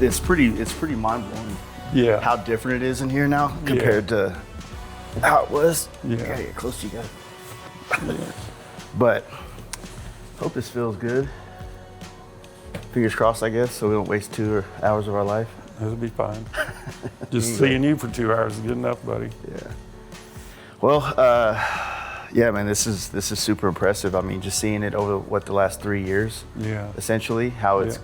it's pretty mind-blowing Yeah. how different it is in here now compared to how it was. Yeah. I gotta get close to you guys. Yeah. But hope this feels good. Fingers crossed, I guess, so we don't waste 2 hours of our life. It'll be fine. Just seeing you for 2 hours is good enough, buddy. Yeah. Well, yeah, man, this is super impressive. I mean, just seeing it over the last 3 years. Yeah. Essentially, how it's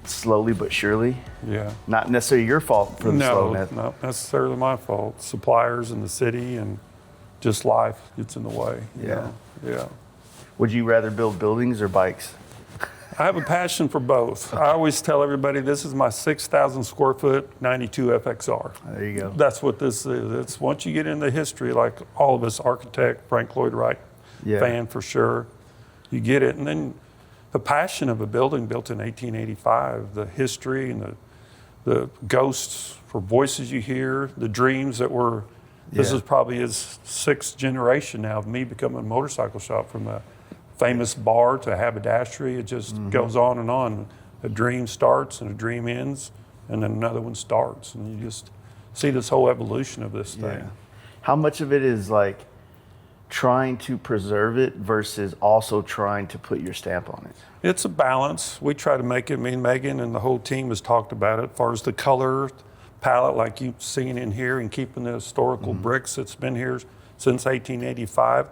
slowly but surely. Yeah. Not necessarily your fault for the slowness. No, not necessarily my fault. Suppliers in the city and just life gets in the way. You know? Yeah. Would you rather build buildings or bikes? I have a passion for both. I always tell everybody this is my 6,000 square foot 92 FXR. There you go. That's what this is. It's once you get into history, like all of us, architect, Frank Lloyd Wright fan for sure, you get it. And then the passion of a building built in 1885, the history and the ghosts for voices you hear, the dreams that were, this is probably his 6th generation now of me becoming a motorcycle shop, from a famous bar to haberdashery. It just goes on and on. A dream starts and a dream ends, and then another one starts, and you just see this whole evolution of this thing. How much of it is like trying to preserve it versus also trying to put your stamp on it? It's a balance. We try to make it. Me and Megan and the whole team has talked about it as far as the color palette, like you've seen in here, and keeping the historical bricks that's been here since 1885.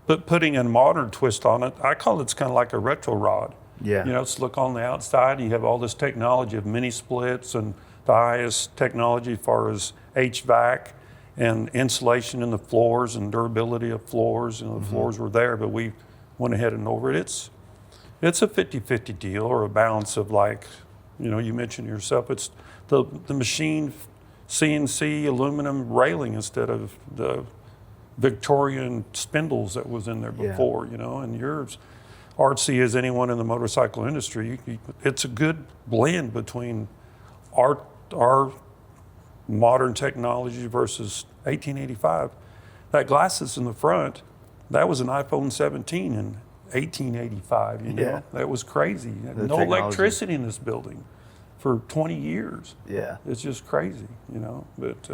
But putting a modern twist on it, I call it's kind of like a retro rod. Yeah. You know, it's look on the outside, you have all this technology of mini splits and the highest technology as far as HVAC and insulation in the floors and durability of floors. You know, the floors were there, but we went ahead and over it. It's a 50-50 deal, or a balance of, like, you know, you mentioned yourself, it's the machine CNC aluminum railing instead of the Victorian spindles that was in there before, you know, and yours, artsy as anyone in the motorcycle industry, it's a good blend between our modern technology versus 1885. That glasses in the front, that was an iPhone 17 in 1885, you know. Yeah. That was crazy. No technology. electricity in this building for 20 years. Yeah. It's just crazy, you know, but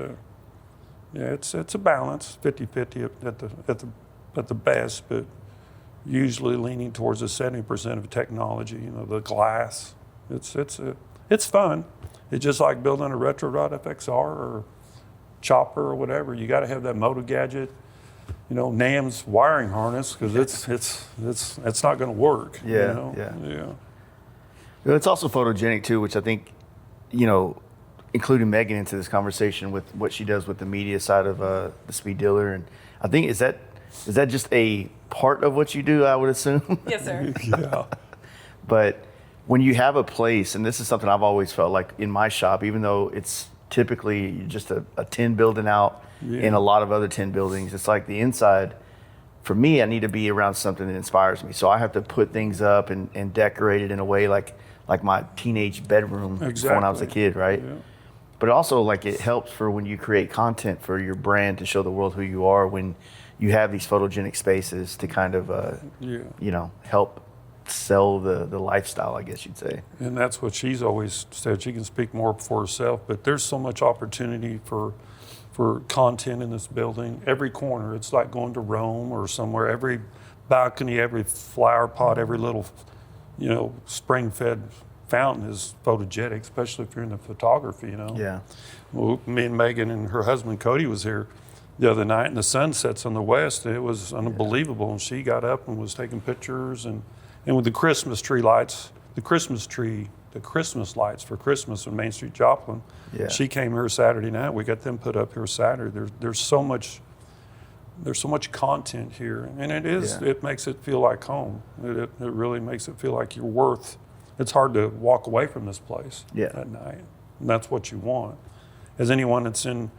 yeah, it's a balance, 50-50 at the best, but usually leaning towards the 70% of technology. You know, the glass. It's fun. It's just like building a retro rod FXR or chopper or whatever. You got to have that motor gadget. You know, NAM's wiring harness, because it's not going to work. Yeah, you know? Yeah. It's also photogenic too, which I think, you know, including Megan into this conversation with what she does with the media side of the Speed Dealer. And I think, is that just a part of what you do, I would assume? Yes, sir. Yeah. But when you have a place, and this is something I've always felt like in my shop, even though it's typically just a tin building out in a lot of other tin buildings, it's like the inside, for me, I need to be around something that inspires me. So I have to put things up and decorate it in a way like my teenage bedroom when I was a kid, right? Yeah. But also, like, it helps for when you create content for your brand to show the world who you are, when you have these photogenic spaces to kind of, you know, help sell the lifestyle, I guess you'd say. And that's what she's always said. She can speak more for herself, but there's so much opportunity for content in this building. Every corner, it's like going to Rome or somewhere. Every balcony, every flower pot, every little, you know, spring-fed fountain is photogenic, especially if you're in the photography, you know. Yeah. Well, me and Megan and her husband Cody was here the other night, and the sun sets on the west, and it was unbelievable. And she got up and was taking pictures, and with the Christmas tree lights, the Christmas lights for Christmas on Main Street, Joplin. Yeah. She came here Saturday night. We got them put up here Saturday. There's so much content here, and it makes it feel like home. It really makes it feel like you're worth. It's hard to walk away from this place at night, and that's what you want. As anyone that's in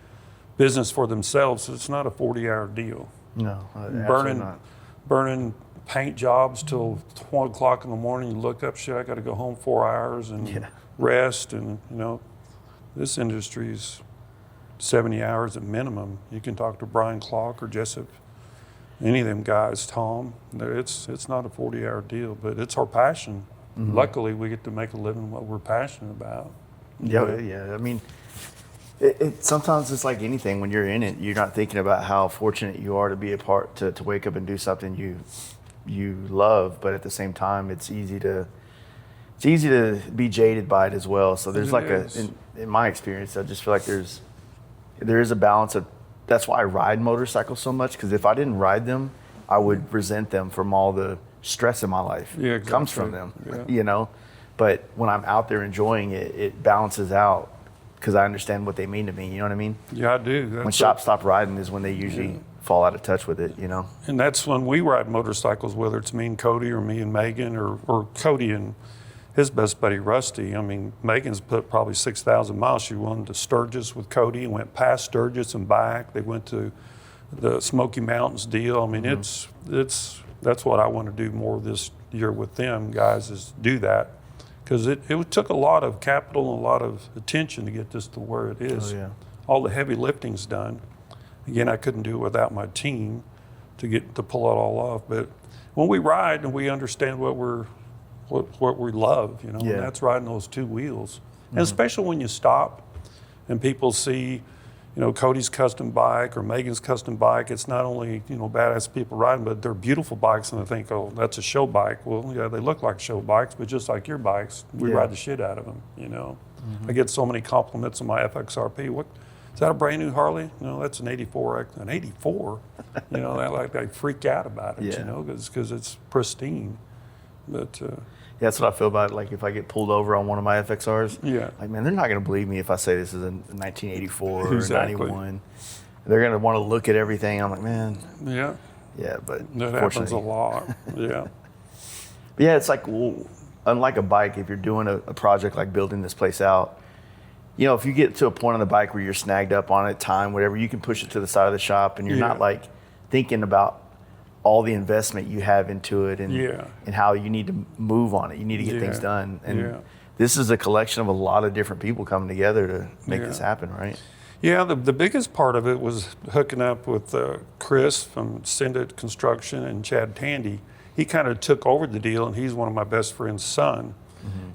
business for themselves, it's not a 40-hour deal. No, absolutely not. Burning paint jobs till 1 o'clock in the morning. You look up, shit, I got to go home 4 hours and rest, and you know, this industry's 70 hours at minimum. You can talk to Brian Clark or Jessup, any of them guys, Tom. It's not a 40-hour deal, but it's our passion. luckily we get to make a living what we're passionate about. Yeah. I mean, sometimes it's like anything. When you're in it, you're not thinking about how fortunate you are to be a part to wake up and do something you love. But at the same time, it's easy to be jaded by it as well. So there's in my experience, I just feel like there is a balance of. That's why I ride motorcycles so much, because if I didn't ride them, I would resent them from all the stress in my life. Yeah, exactly. Comes from them, you know. But when I'm out there enjoying it, it balances out because I understand what they mean to me. You know what I mean? Yeah, I do. When shops stop riding is when they usually fall out of touch with it, you know? And that's when we ride motorcycles, whether it's me and Cody or me and Megan or Cody and his best buddy, Rusty. I mean, Megan's put probably 6,000 miles. She went to Sturgis with Cody and went past Sturgis and back. They went to the Smoky Mountains deal. I mean, that's what I want to do more this year with them guys, is do that. Because it took a lot of capital and a lot of attention to get this to where it is. Oh, yeah. All the heavy lifting's done. Again, I couldn't do it without my team to pull it all off. But when we ride and we understand what we love, you know, and that's riding those two wheels. And especially when you stop and people see, you know, Cody's custom bike or Megan's custom bike, it's not only, you know, badass people riding, but they're beautiful bikes, and they think, oh, that's a show bike. Well, yeah, they look like show bikes, but just like your bikes, we ride the shit out of them, you know. I get so many compliments on my FXRP. What, is that a brand new Harley? No, that's an 84. An 84? You know, they freak out about it, you know, because it's pristine. But that's what I feel about it. Like if I get pulled over on one of my FXRs, like, man, they're not going to believe me if I say this is a 1984 or 91. They're going to want to look at everything. I'm like, man. Yeah, but that happens a lot. But yeah, it's like, well, unlike a bike, if you're doing a project like building this place out, you know, if you get to a point on the bike where you're snagged up on it, time, whatever, you can push it to the side of the shop, and you're not like thinking about all the investment you have into it and how you need to move on it. You need to get things done. And this is a collection of a lot of different people coming together to make this happen, right? Yeah, the biggest part of it was hooking up with Chris from Sendit Construction and Chad Tandy. He kind of took over the deal, and he's one of my best friend's son.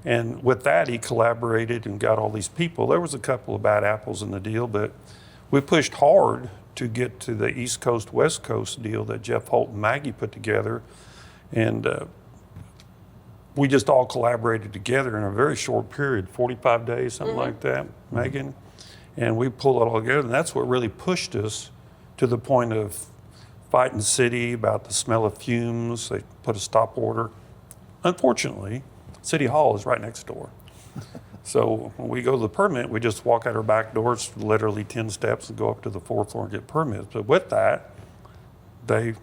And with that, he collaborated and got all these people. There was a couple of bad apples in the deal, but we pushed hard to get to the East Coast, West Coast deal that Jeff Holt and Maggie put together. And we just all collaborated together in a very short period, 45 days, something like that, Megan. And we pulled it all together, and that's what really pushed us to the point of fighting the city about the smell of fumes. They put a stop order. Unfortunately, City Hall is right next door. So when we go to the permit, we just walk out our back doors, literally 10 steps, and go up to the 4th floor and get permits. But with that, they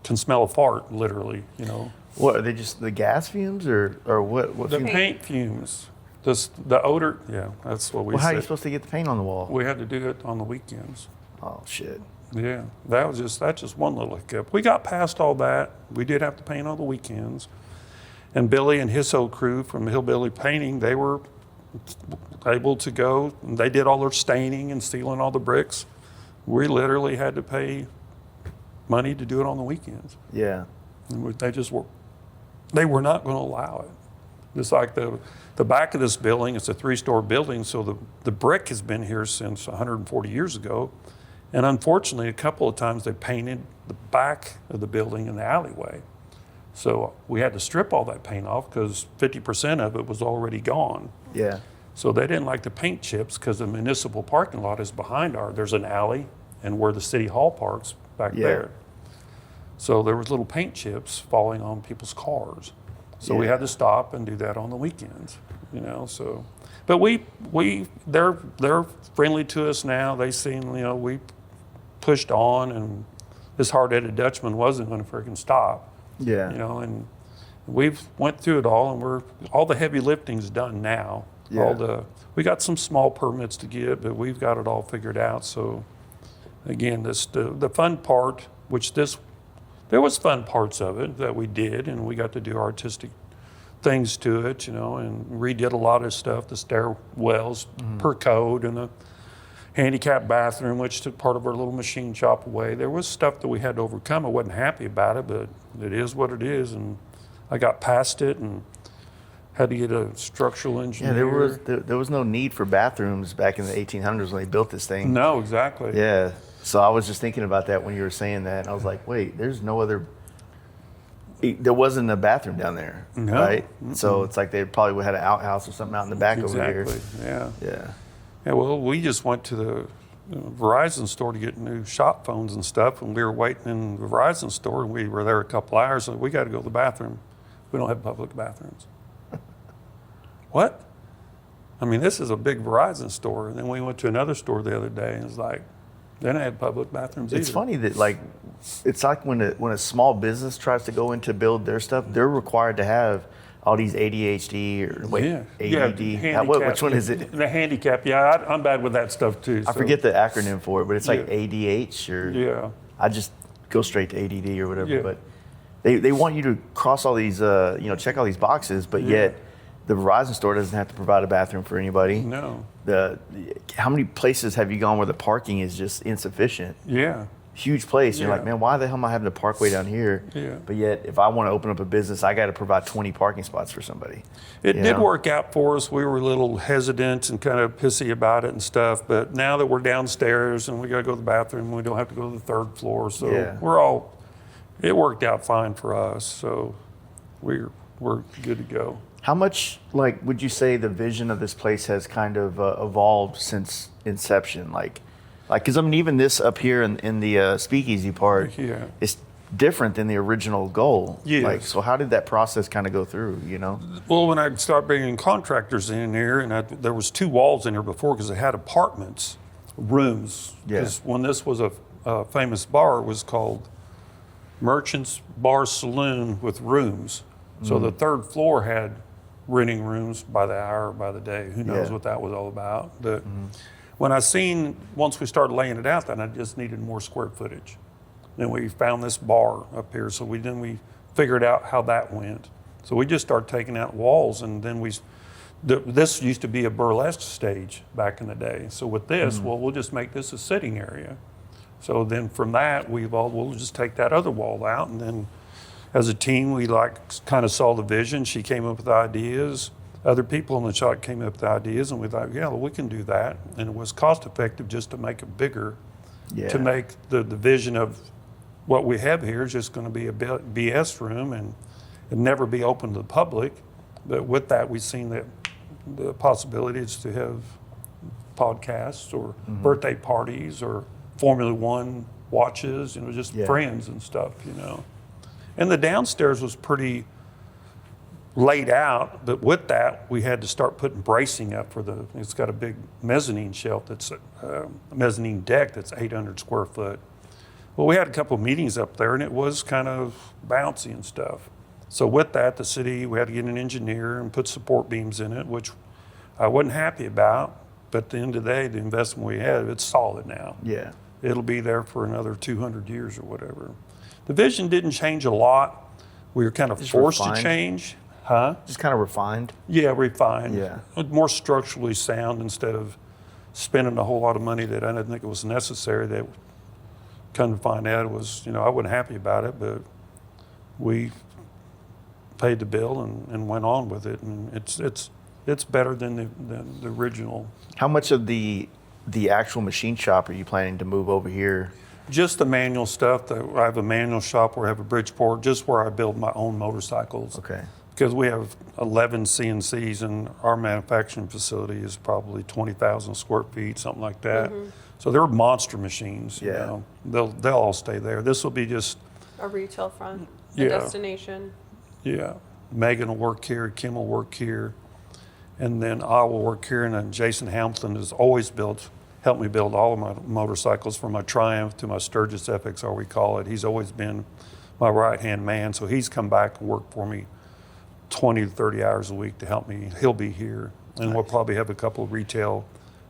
can smell a fart, literally, you know. What, are they just the gas fumes or what? The paint fumes. The odor, that's what we said. Well, how are you supposed to get the paint on the wall? We had to do it on the weekends. Oh, shit. Yeah, that's just one little hiccup. We got past all that. We did have to paint on the weekends. And Billy and his whole crew from Hillbilly Painting, they were able to go. And they did all their staining and sealing all the bricks. We literally had to pay money to do it on the weekends. Yeah. And they were not going to allow it. It's like the back of this building, it's a 3-story building, so the brick has been here since 140 years ago. And unfortunately, a couple of times they painted the back of the building in the alleyway. So we had to strip all that paint off because 50% of it was already gone. Yeah. So they didn't like the paint chips because the municipal parking lot is behind there's an alley and where the city hall parks back there. So there was little paint chips falling on people's cars. So we had to stop and do that on the weekends, you know, so. But they're friendly to us now. They seen, you know, we pushed on, and this hard-headed Dutchman wasn't going to freaking stop. Yeah. You know, and we've went through it all, and all the heavy lifting's done now. Yeah. We got some small permits to get, but we've got it all figured out. So again, the fun part, there was fun parts of it that we did, and we got to do artistic things to it, you know, and redid a lot of stuff, the stairwells per code, and the handicap bathroom, which took part of our little machine shop away. There was stuff that we had to overcome. I wasn't happy about it, but it is what it is, and I got past it, and had to get a structural engineer. Yeah, there was no need for bathrooms back in the 1800s when they built this thing. No, exactly. Yeah. So I was just thinking about that when you were saying that. And I was like, wait, there's no other. There wasn't a bathroom down there, No. right? So it's like they probably would have had an outhouse or something out in the back over here. Exactly. Yeah. Yeah. Yeah. Well, we just went to the Verizon store to get new shop phones and stuff, and we were waiting in the Verizon store, and we were there a couple hours, and we got to go to the bathroom. We don't have public bathrooms. What? I mean, this is a big Verizon store. And then we went to another store the other day, and it's like, they don't have public bathrooms either. It's funny that it's like when a small business tries to go in to build their stuff, they're required to have all these ADHD or ADD. Which one is it? The handicap. Yeah, I'm bad with that stuff too. I forget the acronym for it, but it's like ADH or. Yeah. I just go straight to ADD or whatever. Yeah. But they want you to cross all these, check all these boxes, but yet the Verizon store doesn't have to provide a bathroom for anybody. No. How many places have you gone where the parking is just insufficient? Yeah. Huge place. You're Yeah. like, man, why the hell am I having to park way down here? Yeah. But yet, if I want to open up a business, I got to provide 20 parking spots for somebody. It did work out for us. We were a little hesitant and kind of pissy about it and stuff. But now that we're downstairs and we got to go to the bathroom, we don't have to go to the third floor. So it worked out fine for us. So we're good to go. How much, would you say the vision of this place has kind of evolved since inception? Because even this up here in the speakeasy part, is different than the original goal. Yes. So how did that process kind of go through? Well, when I started bringing contractors in here, and there was 2 walls in here before because they had apartments, rooms. Because when this was a famous bar, it was called Merchants Bar Saloon with rooms. So the 3rd floor had renting rooms by the hour, by the day. Who knows what that was all about? But when once we started laying it out, then I just needed more square footage. Then we found this bar up here, so we figured out how that went. So we just started taking out walls, and then this used to be a burlesque stage back in the day. So with this, we'll just make this a sitting area. So then from that, we'll just take that other wall out, and then as a team, we kind of saw the vision. She came up with ideas. Other people in the shop came up with ideas, and we thought, we can do that. And it was cost effective just to make it bigger, to make the vision of what we have here is just going to be a BS room and never be open to the public. But with that, we've seen that the possibilities to have podcasts or birthday parties or Formula One watches, just friends and stuff, And the downstairs was pretty laid out, but with that, we had to start putting bracing up it's got a big mezzanine shelf a mezzanine deck that's 800 square foot. Well, we had a couple of meetings up there, and it was kind of bouncy and stuff. So with that, the city, we had to get an engineer and put support beams in it, which I wasn't happy about, but at the end of the day, the investment we had, it's solid now. Yeah. It'll be there for another 200 years or whatever. The vision didn't change a lot. We were kind of forced to change. Huh? Just kind of refined? Yeah, refined. Yeah. More structurally sound instead of spending a whole lot of money that I didn't think it was necessary. That come to find out it was, I wasn't happy about it, but we paid the bill and went on with it. And it's better than the original. How much of the actual machine shop are you planning to move over here? Just the manual stuff. I have a manual shop where I have a Bridgeport, just where I build my own motorcycles. Okay. Because we have 11 CNCs and our manufacturing facility is probably 20,000 square feet, something like that. So they're monster machines. Yeah. They'll all stay there. This will be just a retail front, a destination. Yeah. Megan will work here, Kim will work here, and then I will work here. And then Jason Hamilton has always helped me build all of my motorcycles, from my Triumph to my Sturgis FXR, we call it. He's always been my right-hand man. So he's come back and worked for me 20 to 30 hours a week to help me. He'll be here. And we'll probably have a couple of retail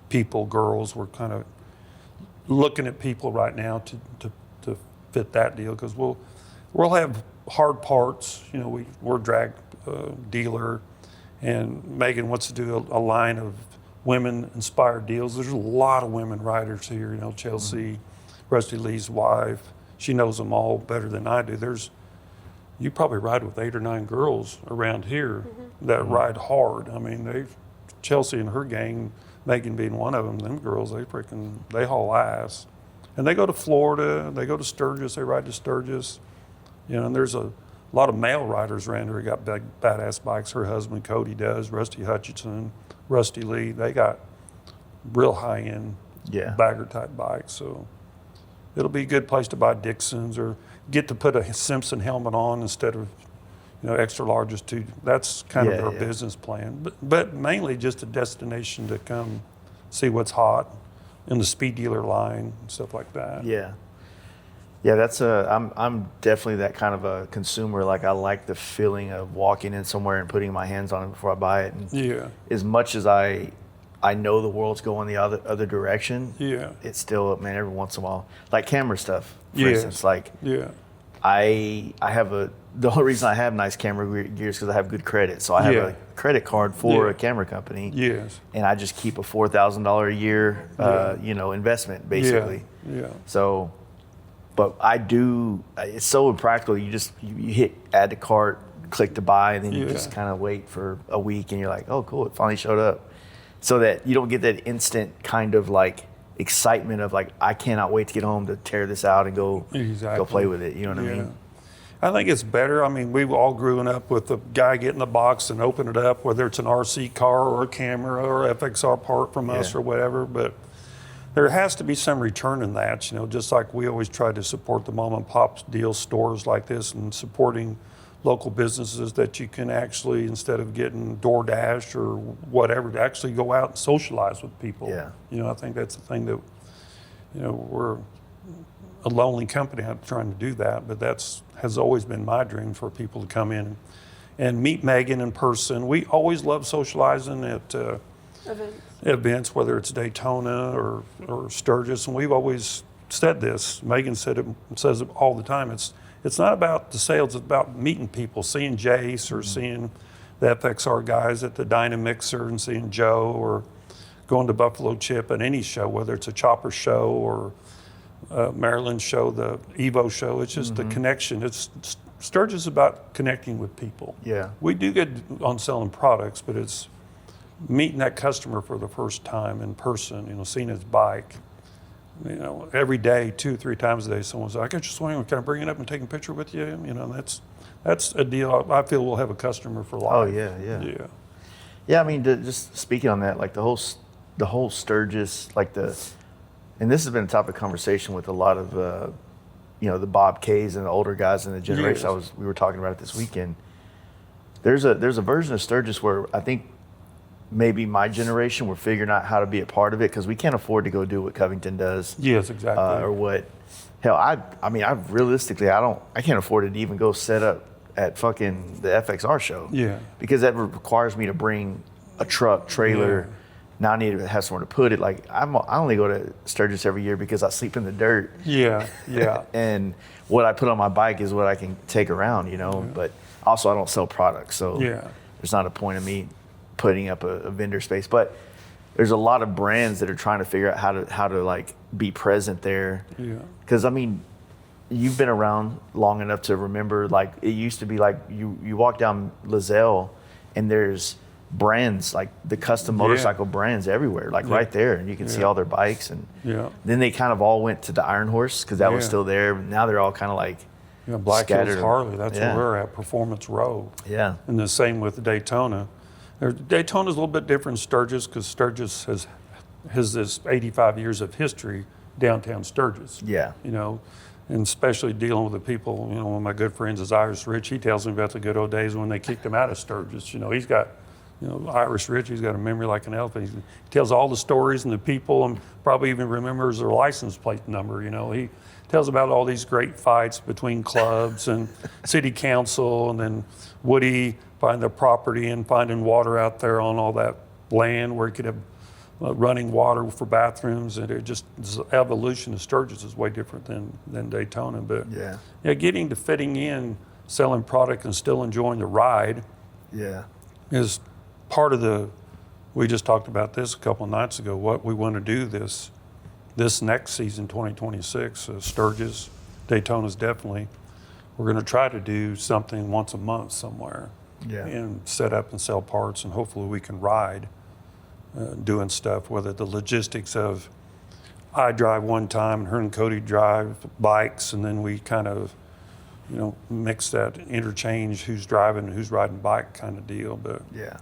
people, girls. We're kind of looking at people right now to fit that deal, because we'll have hard parts. We're a drag dealer, and Megan wants to do a line of women-inspired deals. There's a lot of women riders here. Chelsea, Rusty Lee's wife. She knows them all better than I do. There's you probably ride with 8 or 9 girls around here that ride hard. I mean, Chelsea and her gang, Megan being one of them, them girls, they haul ass. And they go to Florida, they go to Sturgis, they ride to Sturgis. You know, and there's a lot of male riders around here who got big, badass bikes. Her husband, Cody, does, Rusty Hutchinson, Rusty Lee. They got real high-end bagger type bikes. So it'll be a good place to buy Dixons or get to put a Simpson helmet on instead of, you know, extra larges too. That's kind of our business plan. But mainly just a destination to come see what's hot in the speed dealer line and stuff like that. Yeah. Yeah, I'm definitely that kind of a consumer. Like, I like the feeling of walking in somewhere and putting my hands on it before I buy it. And as much as I know the world's going the other direction, it's still, man, every once in a while, like camera stuff, for instance, like I have the only reason I have nice camera gear is because I have good credit. So I have a credit card for a camera company. Yes. And I just keep a $4,000 a year, you know, investment basically. Yeah. So, but it's so impractical. You hit add to cart, click to buy, and then you just kind of wait for a week and you're like, oh, cool, it finally showed up. So that you don't get that instant kind of like excitement of like, I cannot wait to get home to tear this out and go play with it. You know what I mean? I think it's better. I mean, we've all grown up with the guy getting the box and open it up, whether it's an RC car or a camera or FXR part from us or whatever. But there has to be some return in that, you know, just like we always try to support the mom and pop deal stores like this and supporting local businesses that you can actually, instead of getting DoorDash or whatever, to actually go out and socialize with people. Yeah. You know, I think that's the thing that, you know, we're a lonely company out trying to do that, but has always been my dream for people to come in and meet Megan in person. We always love socializing at events, whether it's Daytona or Sturgis, and we've always said this. Megan says it all the time. It's not about the sales, it's about meeting people, seeing Jace or seeing the FXR guys at the Dynamixer and seeing Joe, or going to Buffalo Chip at any show, whether it's a chopper show or Maryland show, the Evo show. It's just the connection. Sturgis is about connecting with people. Yeah. We do good on selling products, but it's meeting that customer for the first time in person, you know, seeing his bike. You know, every day, 2-3 times a day, someone's like, I got your swing, can I bring it up and take a picture with you? You know, that's a deal. I feel we'll have a customer for life. Oh, yeah. Yeah, I mean, just speaking on that, like the whole Sturgis, and this has been a topic of conversation with a lot of, you know, the Bob K's and the older guys in the generation. We were talking about it this weekend. There's a version of Sturgis where I think maybe my generation we're figuring out how to be a part of it, because we can't afford to go do what Covington does. Yes, exactly. Or what, hell, I mean, I can't afford to even go set up at fucking the FXR show. Yeah. Because that requires me to bring a truck, trailer. Yeah. Now I need to have somewhere to put it. Like I only go to Sturgis every year because I sleep in the dirt. Yeah, yeah. And what I put on my bike is what I can take around, you know. Yeah. But also I don't sell products, so there's not a point of me putting up a vendor space. But there's a lot of brands that are trying to figure out how to like be present there. Yeah. Because I mean, you've been around long enough to remember, like it used to be like you walk down Lizelle and there's brands like the custom motorcycle brands everywhere, like right there, and you can see all their bikes. And then they kind of all went to the Iron Horse because that was still there. Now they're all kind of like Black Hills Harley. That's where we're at, Performance Row. Yeah, and the same with Daytona. Daytona's a little bit different than Sturgis because Sturgis has this 85 years of history downtown Sturgis. Yeah, you know. And especially dealing with the people, you know, one of my good friends is Irish Rich. He tells me about the good old days when they kicked him out of Sturgis. You know, he's got, you know, Irish Rich, he's got a memory like an elephant. He tells all the stories and the people, and probably even remembers their license plate number. You know, he tells about all these great fights between clubs and city council, and then Woody buying the property and finding water out there on all that land where he could have running water for bathrooms. And it just, the evolution of Sturgis is way different than Daytona. But getting to fitting in, selling product and still enjoying the ride is part of we just talked about this a couple of nights ago, what we want to do this next season, 2026. Sturgis, Daytona's definitely we're going to try to do something once a month somewhere. Yeah. And set up and sell parts, and hopefully we can ride doing stuff, whether the logistics of I drive one time and her and Cody drive bikes, and then we kind of, mix that interchange, who's driving and who's riding bike kind of deal. But Yeah.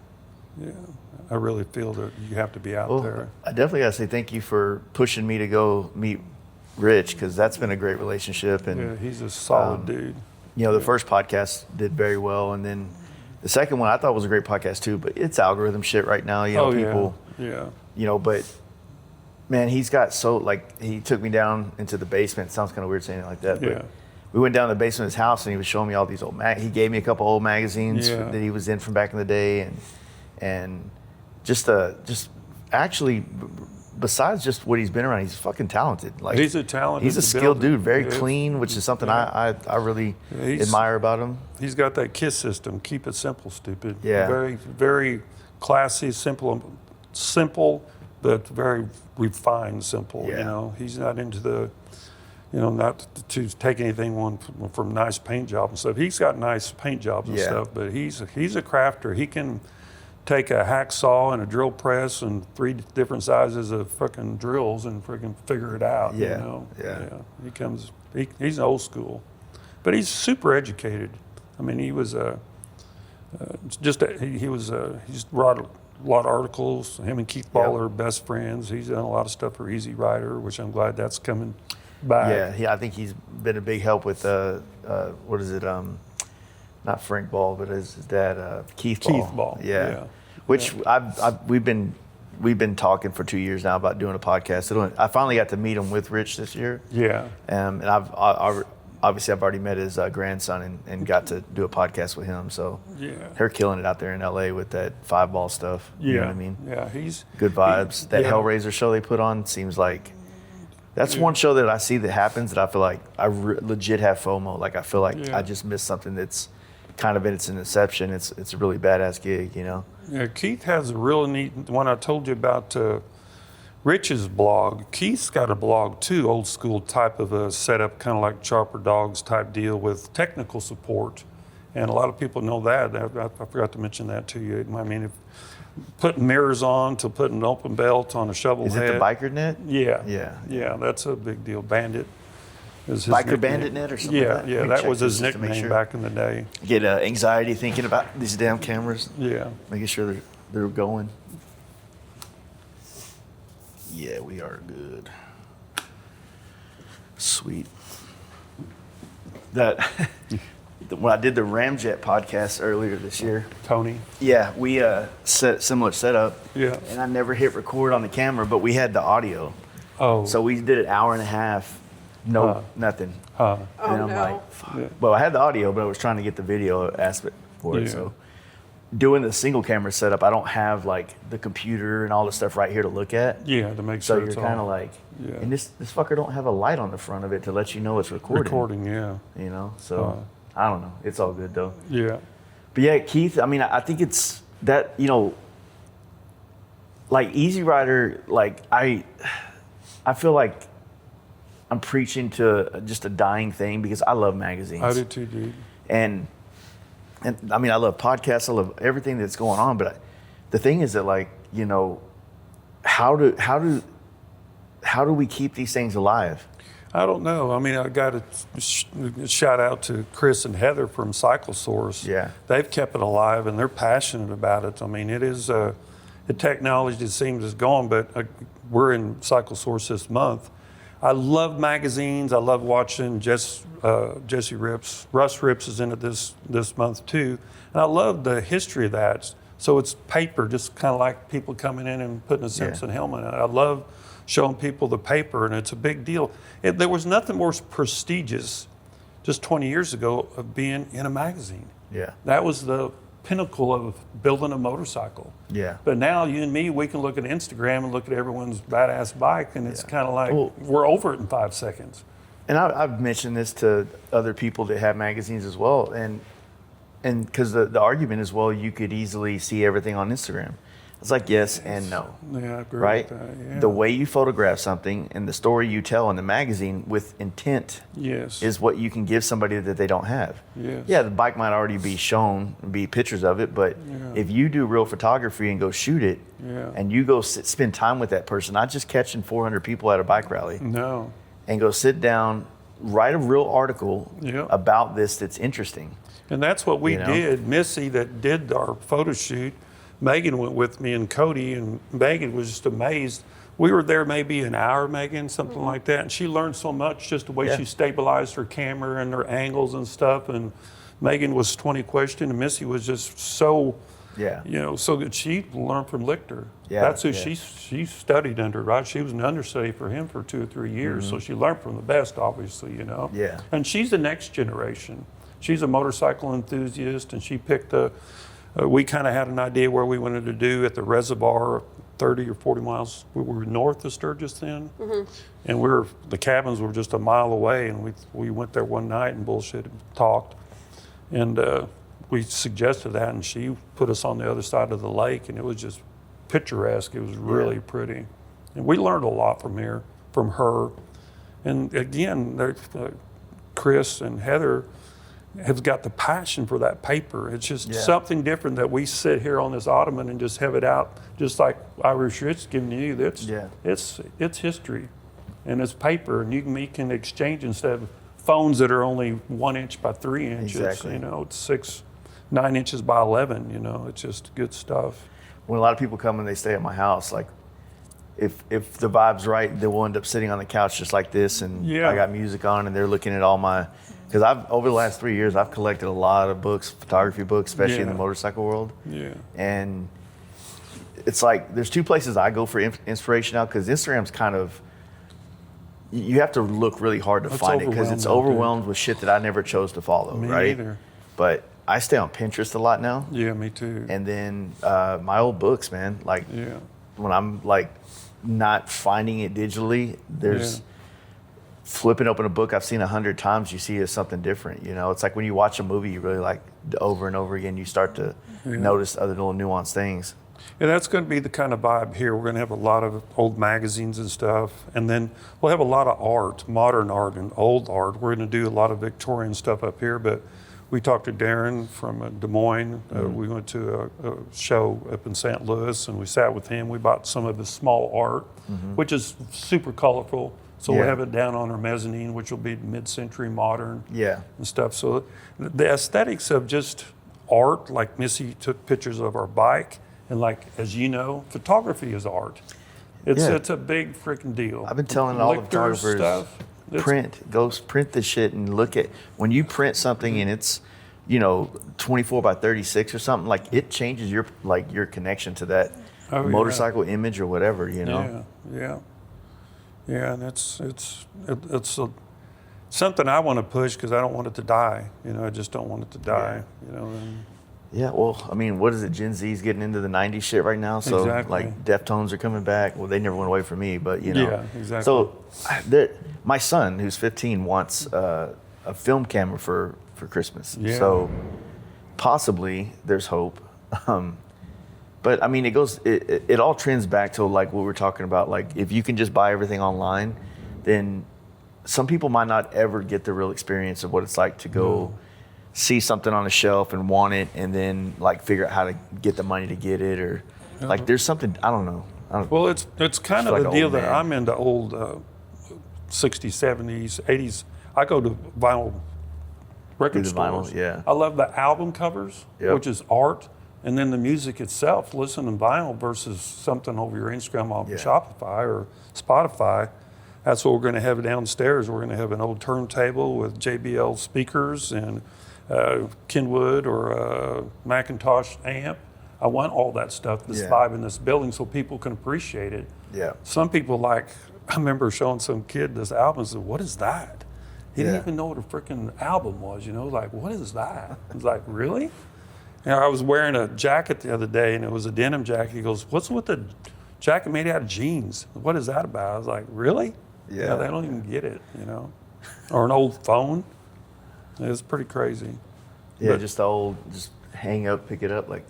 I really feel that you have to be out Well, there. I definitely got to say thank you for pushing me to go meet Rich, because that's been a great relationship. And Yeah, he's a solid dude. the first podcast did very well, and then the second one I thought was a great podcast too. But it's algorithm shit right now. People. Yeah. But man, he's got he took me down into the basement. It sounds kind of weird saying it like that, but Yeah. we went down to the basement of his house, and he was showing me all these old he gave me a couple old magazines Yeah. that he was in from back in the day, and just actually, besides just what he's been around, he's fucking talented. Like, He's a talented he's a skilled builder. dude, very Yeah. clean, which is something I really He's- admire about him. He's got that KISS system. Keep it simple, stupid. Yeah. Very, very classy, simple, but very refined simple. Yeah. He's not into the, not to take anything from nice paint jobs and stuff. He's got nice paint jobs and Yeah. stuff, but he's a crafter. He can take a hacksaw and a drill press and 3 different sizes of fucking drills and freaking figure it out. Yeah. He's old school, but he's super educated. I mean, he was he's wrote a lot of articles. Him and Keith Ball are best friends. He's done a lot of stuff for Easy Rider, which I'm glad that's coming back. Yeah, I think he's been a big help with what is it? Not Frank Ball, but his dad, Keith Ball. Keith Ball. Yeah. Which we've been talking for 2 years now about doing a podcast. I finally got to meet him with Rich this year. Yeah. And I've already met his grandson and got to do a podcast with him. So they're killing it out there in LA with that 5-ball stuff. You know what I mean? Yeah, he's Good vibes. That Hellraiser show they put on seems like that's one show that I see that happens that I feel like I legit have FOMO. Like I feel like I just missed something that's kind of in its inception. It's a really badass gig, Yeah, Keith has a real neat one. I told you about Rich's blog. Keith's got a blog too, old school type of a setup, kind of like Chopper Dogs type deal with technical support. And a lot of people know that. I forgot to mention that to you. I mean, putting mirrors on to putting an open belt on a shovel Is head. it the biker net? Yeah. Yeah. Yeah, that's a big deal. Bandit is his Biker nickname. Bandit net or something Yeah, like that? yeah, Let me that check was his this just to make nickname sure. back in the day. Get anxiety thinking about these damn cameras, Yeah. making sure they're going. Yeah, we are good. Sweet. That when I did the Ramjet podcast earlier this year, Tony. yeah, we set similar setup. Yeah. And I never hit record on the camera, but we had the audio. Oh. So we did an hour and a half, nothing. Huh. And I'm no. like, fuck. Yeah. Well, I had the audio, but I was trying to get the video aspect for it. Yeah. So doing the single camera setup, I don't have like the computer and all the stuff right here to look at. Yeah, to make So sure you're it's kind of all like, Yeah. and this fucker don't have a light on the front of it to let you know it's recording. recording. Yeah. So I don't know. It's all good though. Yeah. But yeah, Keith, I mean, I think it's that, like Easy Rider, like I feel like I'm preaching to just a dying thing because I love magazines. I do too, dude. And I mean, I love podcasts. I love everything that's going on. But the thing is that, like, how do we keep these things alive? I don't know. I mean, I got a shout out to Chris and Heather from Cycle Source. Yeah. They've kept it alive and they're passionate about it. I mean, it is the technology, it seems, is gone, but we're in Cycle Source this month. I love magazines. I love watching Jesse Rips. Russ Rips is in it this month too. And I love the history of that. So it's paper, just kind of like people coming in and putting a Simpson helmet on. I love showing people the paper, and it's a big deal. There was nothing more prestigious just 20 years ago of being in a magazine. Yeah. That was the pinnacle of building a motorcycle. Yeah. But now you and me, we can look at Instagram and look at everyone's badass bike, and it's kind of like Well, we're over it in 5 seconds. And I've mentioned this to other people that have magazines as well, and because the argument is, well, you could easily see everything on Instagram. It's like yes and no. Yeah, I agree Right? with that. Yeah. The way you photograph something and the story you tell in the magazine with intent Yes. is what you can give somebody that they don't have. Yes. Yeah, the bike might already be shown, be pictures of it, but Yeah. if you do real photography and go shoot it, Yeah. and you go spend time with that person, not just catching 400 people at a bike rally, No. and go sit down, write a real article Yeah. about this that's interesting. And that's what we You know? did. Missy, that did our photo shoot, Megan went with me and Cody, and Megan was just amazed. We were there maybe an hour, Megan, something like that, and she learned so much just the way Yeah. she stabilized her camera and her angles and stuff. And Megan was 20 questions, and Missy was just so, Yeah. so good. She learned from Lichter. Yeah, That's who yeah. she studied under, right? She was an understudy for him for 2 or 3 years, so she learned from the best, obviously. Yeah. And she's the next generation. She's a motorcycle enthusiast, and she picked we kind of had an idea where we wanted to do at the reservoir, 30 or 40 miles. We were north of Sturgis then, and the cabins were just a mile away, and we went there one night and bullshit and talked, and we suggested that, and she put us on the other side of the lake, and it was just picturesque. It was really pretty, and we learned a lot from her, and again, Chris and Heather have got the passion for that paper. It's just something different that we sit here on this ottoman and just have it out, just like Irish Ritz giving you. It's history, and it's paper, and we can exchange instead of phones that are only 1 inch by 3 inches. Exactly. It's 9 inches by 11. It's just good stuff. When a lot of people come and they stay at my house, like if the vibe's right, they will end up sitting on the couch just like this, and I got music on, and they're looking at all my. Because over the last 3 years, I've collected a lot of books, photography books, especially in the motorcycle world. Yeah. And it's like there's two places I go for inspiration now, because Instagram's kind of, you have to look really hard to find it, because it's overwhelmed with shit that I never chose to follow, Me right? either. But I stay on Pinterest a lot now. Yeah, me too. And then my old books, man. Like when I'm like not finding it digitally, there's flipping open a book I've seen 100 times, you see it as something different. It's like when you watch a movie you really like over and over again, you start to notice other little nuanced things. And that's going to be the kind of vibe here. We're going to have a lot of old magazines and stuff. And then we'll have a lot of art, modern art and old art. We're going to do a lot of Victorian stuff up here. But we talked to Darren from Des Moines. We went to a show up in St. Louis, and we sat with him. We bought some of his small art, which is super colorful. So we'll have it down on our mezzanine, which will be mid-century modern and stuff. So the aesthetics of just art, like Missy took pictures of our bike, and like, as you know, photography is art. It's a big freaking deal. I've been telling all the Lichter photographers, print the shit and look at, when you print something and it's, 24 by 36 or something, like it changes your connection to that motorcycle image or whatever, Yeah, and it's something I want to push, because I don't want it to die. I just don't want it to die. Yeah, well, I mean, what is it? Gen Z's getting into the 90s shit right now. So, like, Deftones are coming back. Well, they never went away from me, but, Yeah, exactly. So, my son, who's 15, wants a film camera for Christmas. Yeah. So, possibly, there's hope. But, I mean, it all trends back to, like, what we're talking about. Like, if you can just buy everything online, then some people might not ever get the real experience of what it's like to go see something on a shelf and want it, and then like figure out how to get the money to get it, or like there's something I don't know. Well, it's kind of like the an deal old that man. I'm into old 60s, 70s, 80s. I go to vinyl record Do the vinyl, stores. yeah. I love the album covers, Yep. which is art, and then the music itself. Listen to vinyl versus something over your Instagram off Shopify or Spotify. That's what we're going to have downstairs. We're going to have an old turntable with JBL speakers and Kenwood or Macintosh amp. I want all that stuff, this vibe in this building, so people can appreciate it. Yeah. Some people I remember showing some kid this album and said, "What is that?" He didn't even know what a freaking album was, like, what is that? I was like, really? I was wearing a jacket the other day, and it was a denim jacket. He goes, "What's with the jacket made out of jeans? What is that about?" I was like, really? Yeah. They don't even get it, Or an old phone. It's pretty crazy. Yeah, But- just the old, just hang up, pick it up. Like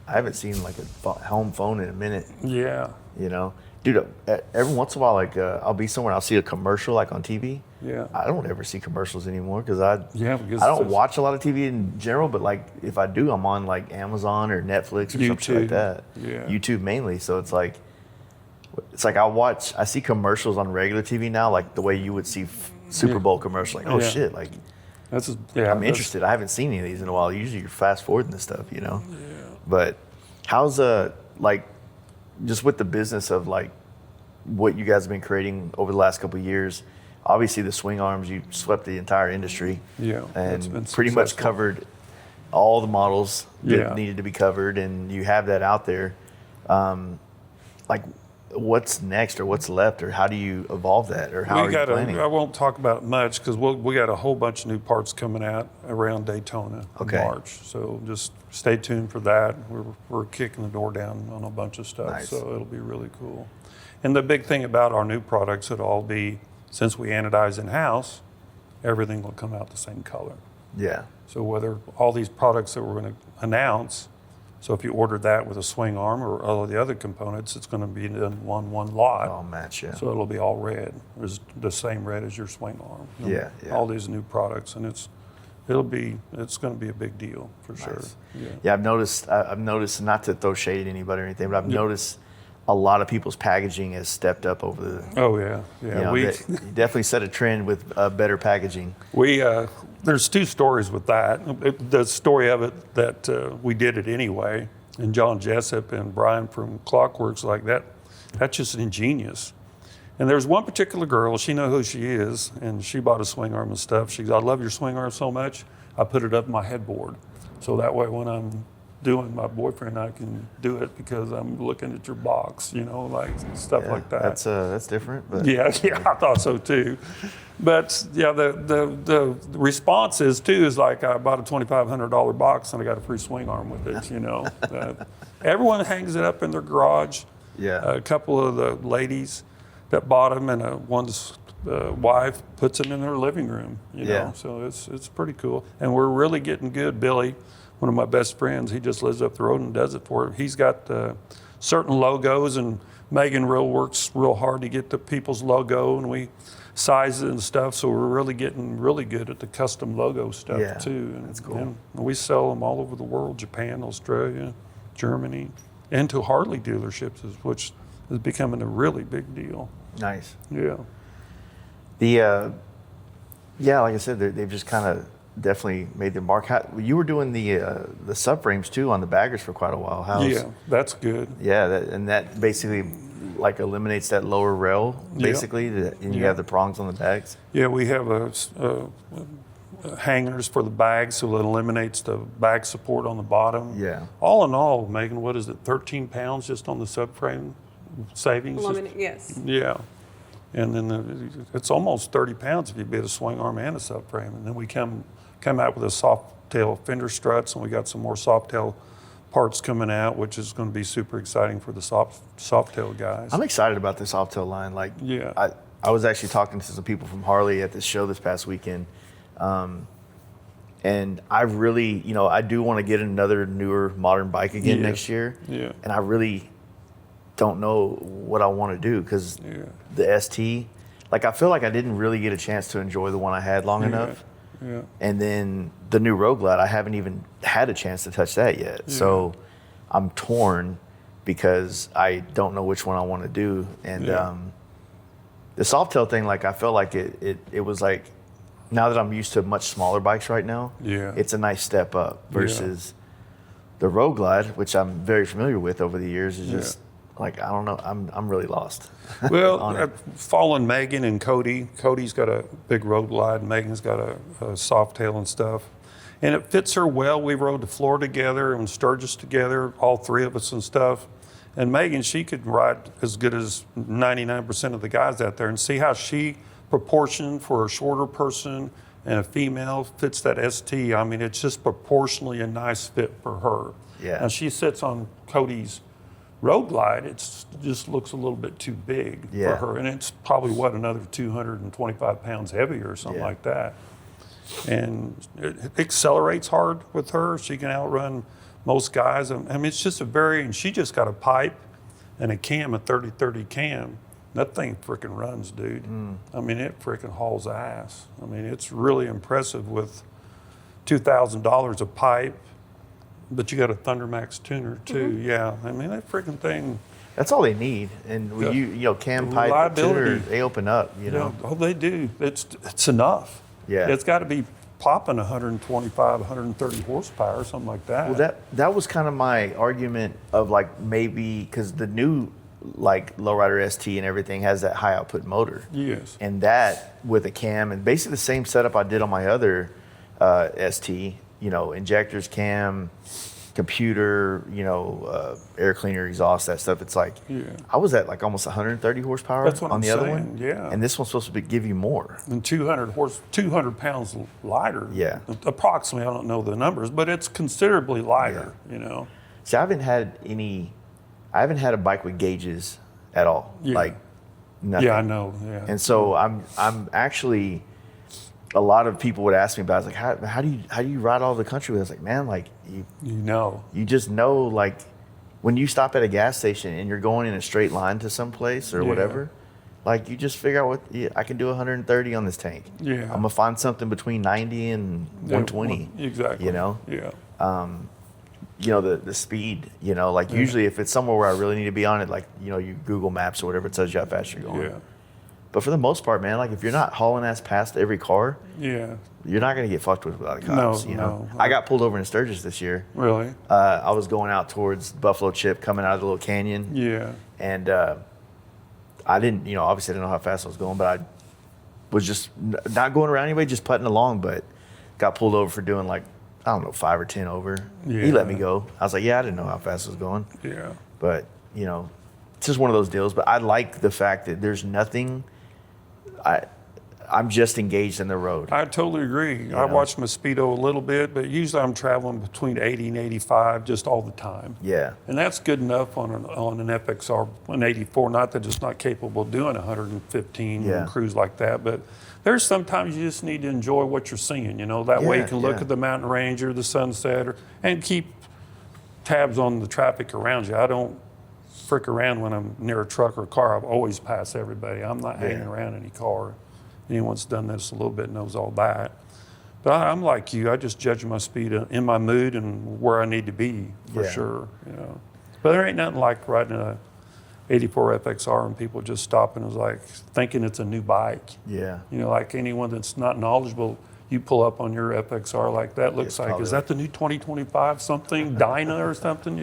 I haven't seen like a home phone in a minute. Yeah. You know, dude. Every once in a while, like I'll be somewhere, and I'll see a commercial like on TV. Yeah. I don't ever see commercials anymore because because I don't watch a lot of TV in general. But like if I do, I'm on like Amazon or Netflix or something like that. Yeah. YouTube mainly. So it's like I see commercials on regular TV now, like the way you would see Super Bowl commercial. Like, oh shit, like I'm interested. I haven't seen any of these in a while. Usually you're fast forwarding this stuff, you know. Yeah. But how's like just with the business of like what you guys have been creating over the last couple of years? Obviously, the swing arms, you swept the entire industry. Yeah, and pretty much covered all the models that needed to be covered, and you have that out there. Like, what's next, or what's left, or how do you evolve that, or how are you planning? I won't talk about it much because we got a whole bunch of new parts coming out around Daytona in March. So just stay tuned for that. We're kicking the door down on a bunch of stuff, Nice. so it'll be really cool. And the big thing about our new products, it'll all be, since we anodize in-house, everything will come out the same color. Yeah. So whether all these products that we're going to announce, so if you order that with a swing arm or all of the other components, it's going to be in one lot. All match, yeah. So it'll be all red. It's the same red as your swing arm. Yeah. All these new products, and it's going to be a big deal for sure. Yeah, I've noticed, not to throw shade at anybody or anything, but I've noticed a lot of people's packaging has stepped up over the. Oh yeah. You know, you definitely set a trend with better packaging. There's two stories with that. The story of it that we did it anyway, and John Jessup and Brian from Clockworks like that. That's just ingenious. And there's one particular girl, she knows who she is, and she bought a swing arm and stuff. She goes, I love your swing arm so much, I put it up my headboard. So that way when I'm doing my boyfriend, I can do it because I'm looking at your box, you know, like stuff like that. That's different. But yeah, I thought so too. But yeah, the response is like I bought a $2,500 box and I got a free swing arm with it. You know, everyone hangs it up in their garage. Yeah, a couple of the ladies that bought them, and one's wife puts them in their living room. You know, so it's pretty cool, and we're really getting good. Billy, one of my best friends, he just lives up the road and does it for him. He's got certain logos, and Megan works real hard to get the people's logo, and we size it and stuff. So we're really getting really good at the custom logo stuff too. And that's cool. And we sell them all over the world: Japan, Australia, Germany, and to Harley dealerships, which is becoming a really big deal. Nice. Yeah. Like I said, they've just kind of definitely made their mark. You were doing the subframes too on the baggers for quite a while. Yeah, that's good. Yeah, that basically like eliminates that lower rail basically, and you have the prongs on the bags. Yeah, we have hangers for the bags, so it eliminates the bag support on the bottom. Yeah. All in all, Megan, what is it, 13 pounds just on the subframe savings? Yes. Yeah. And then it's almost 30 pounds if you bid a swing arm and a subframe. And then we come out with a soft tail fender struts, and we got some more soft tail parts coming out, which is going to be super exciting for the soft tail guys. I'm excited about this soft tail line. Like, yeah. I was actually talking to some people from Harley at this show this past weekend. And I really, I do want to get another newer modern bike again next year. Yeah. And I really don't know what I want to do because the ST, like I feel like I didn't really get a chance to enjoy the one I had long enough. Yeah. And then the new Road Glide, I haven't even had a chance to touch that yet. Yeah. So I'm torn because I don't know which one I want to do. And the soft tail thing, like I felt like it was like, now that I'm used to much smaller bikes right now, it's a nice step up versus the Road Glide, which I'm very familiar with over the years, is just like, I don't know, I'm really lost. Well, following Megan and Cody. Cody's got a big Road Glide, and Megan's got a soft tail and stuff. And it fits her well. We rode the floor together and Sturgis together, all three of us and stuff. And Megan, she could ride as good as 99% of the guys out there, and see how she proportioned for a shorter person and a female fits that ST. I mean, it's just proportionally a nice fit for her. Yeah. Now she sits on Cody's Road Glide. It just looks a little bit too big for her, and it's probably another 225 pounds heavier or something like that. and it accelerates hard with her. She can outrun most guys. I mean, it's just and she just got a pipe and a cam, a 30-30 cam. That thing freaking runs, dude. I mean, it freaking hauls ass. I mean, it's really impressive with $2,000 a pipe, but you got a Thundermax tuner too. Yeah, I mean, that freaking thing. That's all they need. And when cam pipe Reliability. tuner, they open up, you know. Oh, they do. It's enough. Yeah. It's got to be popping 125, 130 horsepower or something like that. Well, that was kind of my argument of like maybe because the new like lowrider ST and everything has that high output motor. Yes. And that with a cam and basically the same setup I did on my other ST, injectors, cam, computer, air cleaner, exhaust, that stuff. It's like I was at like almost 130 horsepower That's what on I'm the other saying, one. yeah. And this one's supposed to give you more. And 200 pounds lighter. Yeah. Approximately, I don't know the numbers, but it's considerably lighter, See, I haven't had a bike with gauges at all. Yeah. Like nothing. Yeah, I know. Yeah. And so I'm actually, a lot of people would ask me about it. It's like, how do you ride all the country with? I was like, man, like you just know, like when you stop at a gas station and you're going in a straight line to some place or whatever, like you just figure out I can do 130 on this tank. Yeah. I'm gonna find something between 90 and 120. Exactly. Yeah. The speed, like usually if it's somewhere where I really need to be on it, like, you Google Maps or whatever, it tells you how fast you're going. Yeah. But for the most part, man, like if you're not hauling ass past every car, Yeah. you're not going to get fucked with without the cops, No. I got pulled over in Sturgis this year. Really? I was going out towards Buffalo Chip, coming out of the little canyon. Yeah. And I didn't, obviously I didn't know how fast I was going, but I was just not going around anyway, just putting along, but got pulled over for doing like, I don't know, 5 or 10 over. Yeah. He let me go. I was like, I didn't know how fast I was going. Yeah. But, it's just one of those deals. But I like the fact that there's nothing, I'm just engaged in the road. I totally agree. I watch Mosquito a little bit, but usually I'm traveling between 80 and 85 just all the time. Yeah. And that's good enough on an FXR, an 84. Not that it's not capable of doing 115 and cruise like that, but there's sometimes you just need to enjoy what you're seeing. That way you can look at the mountain range or the sunset, and keep tabs on the traffic around you. I don't frick around when I'm near a truck or a car. I've always passed everybody. I'm not hanging around any car. Anyone that's done this a little bit knows all that. But I'm like you. I just judge my speed in my mood and where I need to be for sure. But there ain't nothing like riding a 84 FXR and people just stopping is like thinking it's a new bike. Yeah. Like anyone that's not knowledgeable, you pull up on your FXR like that, looks like, is that the new 2025 something, Dyna or something,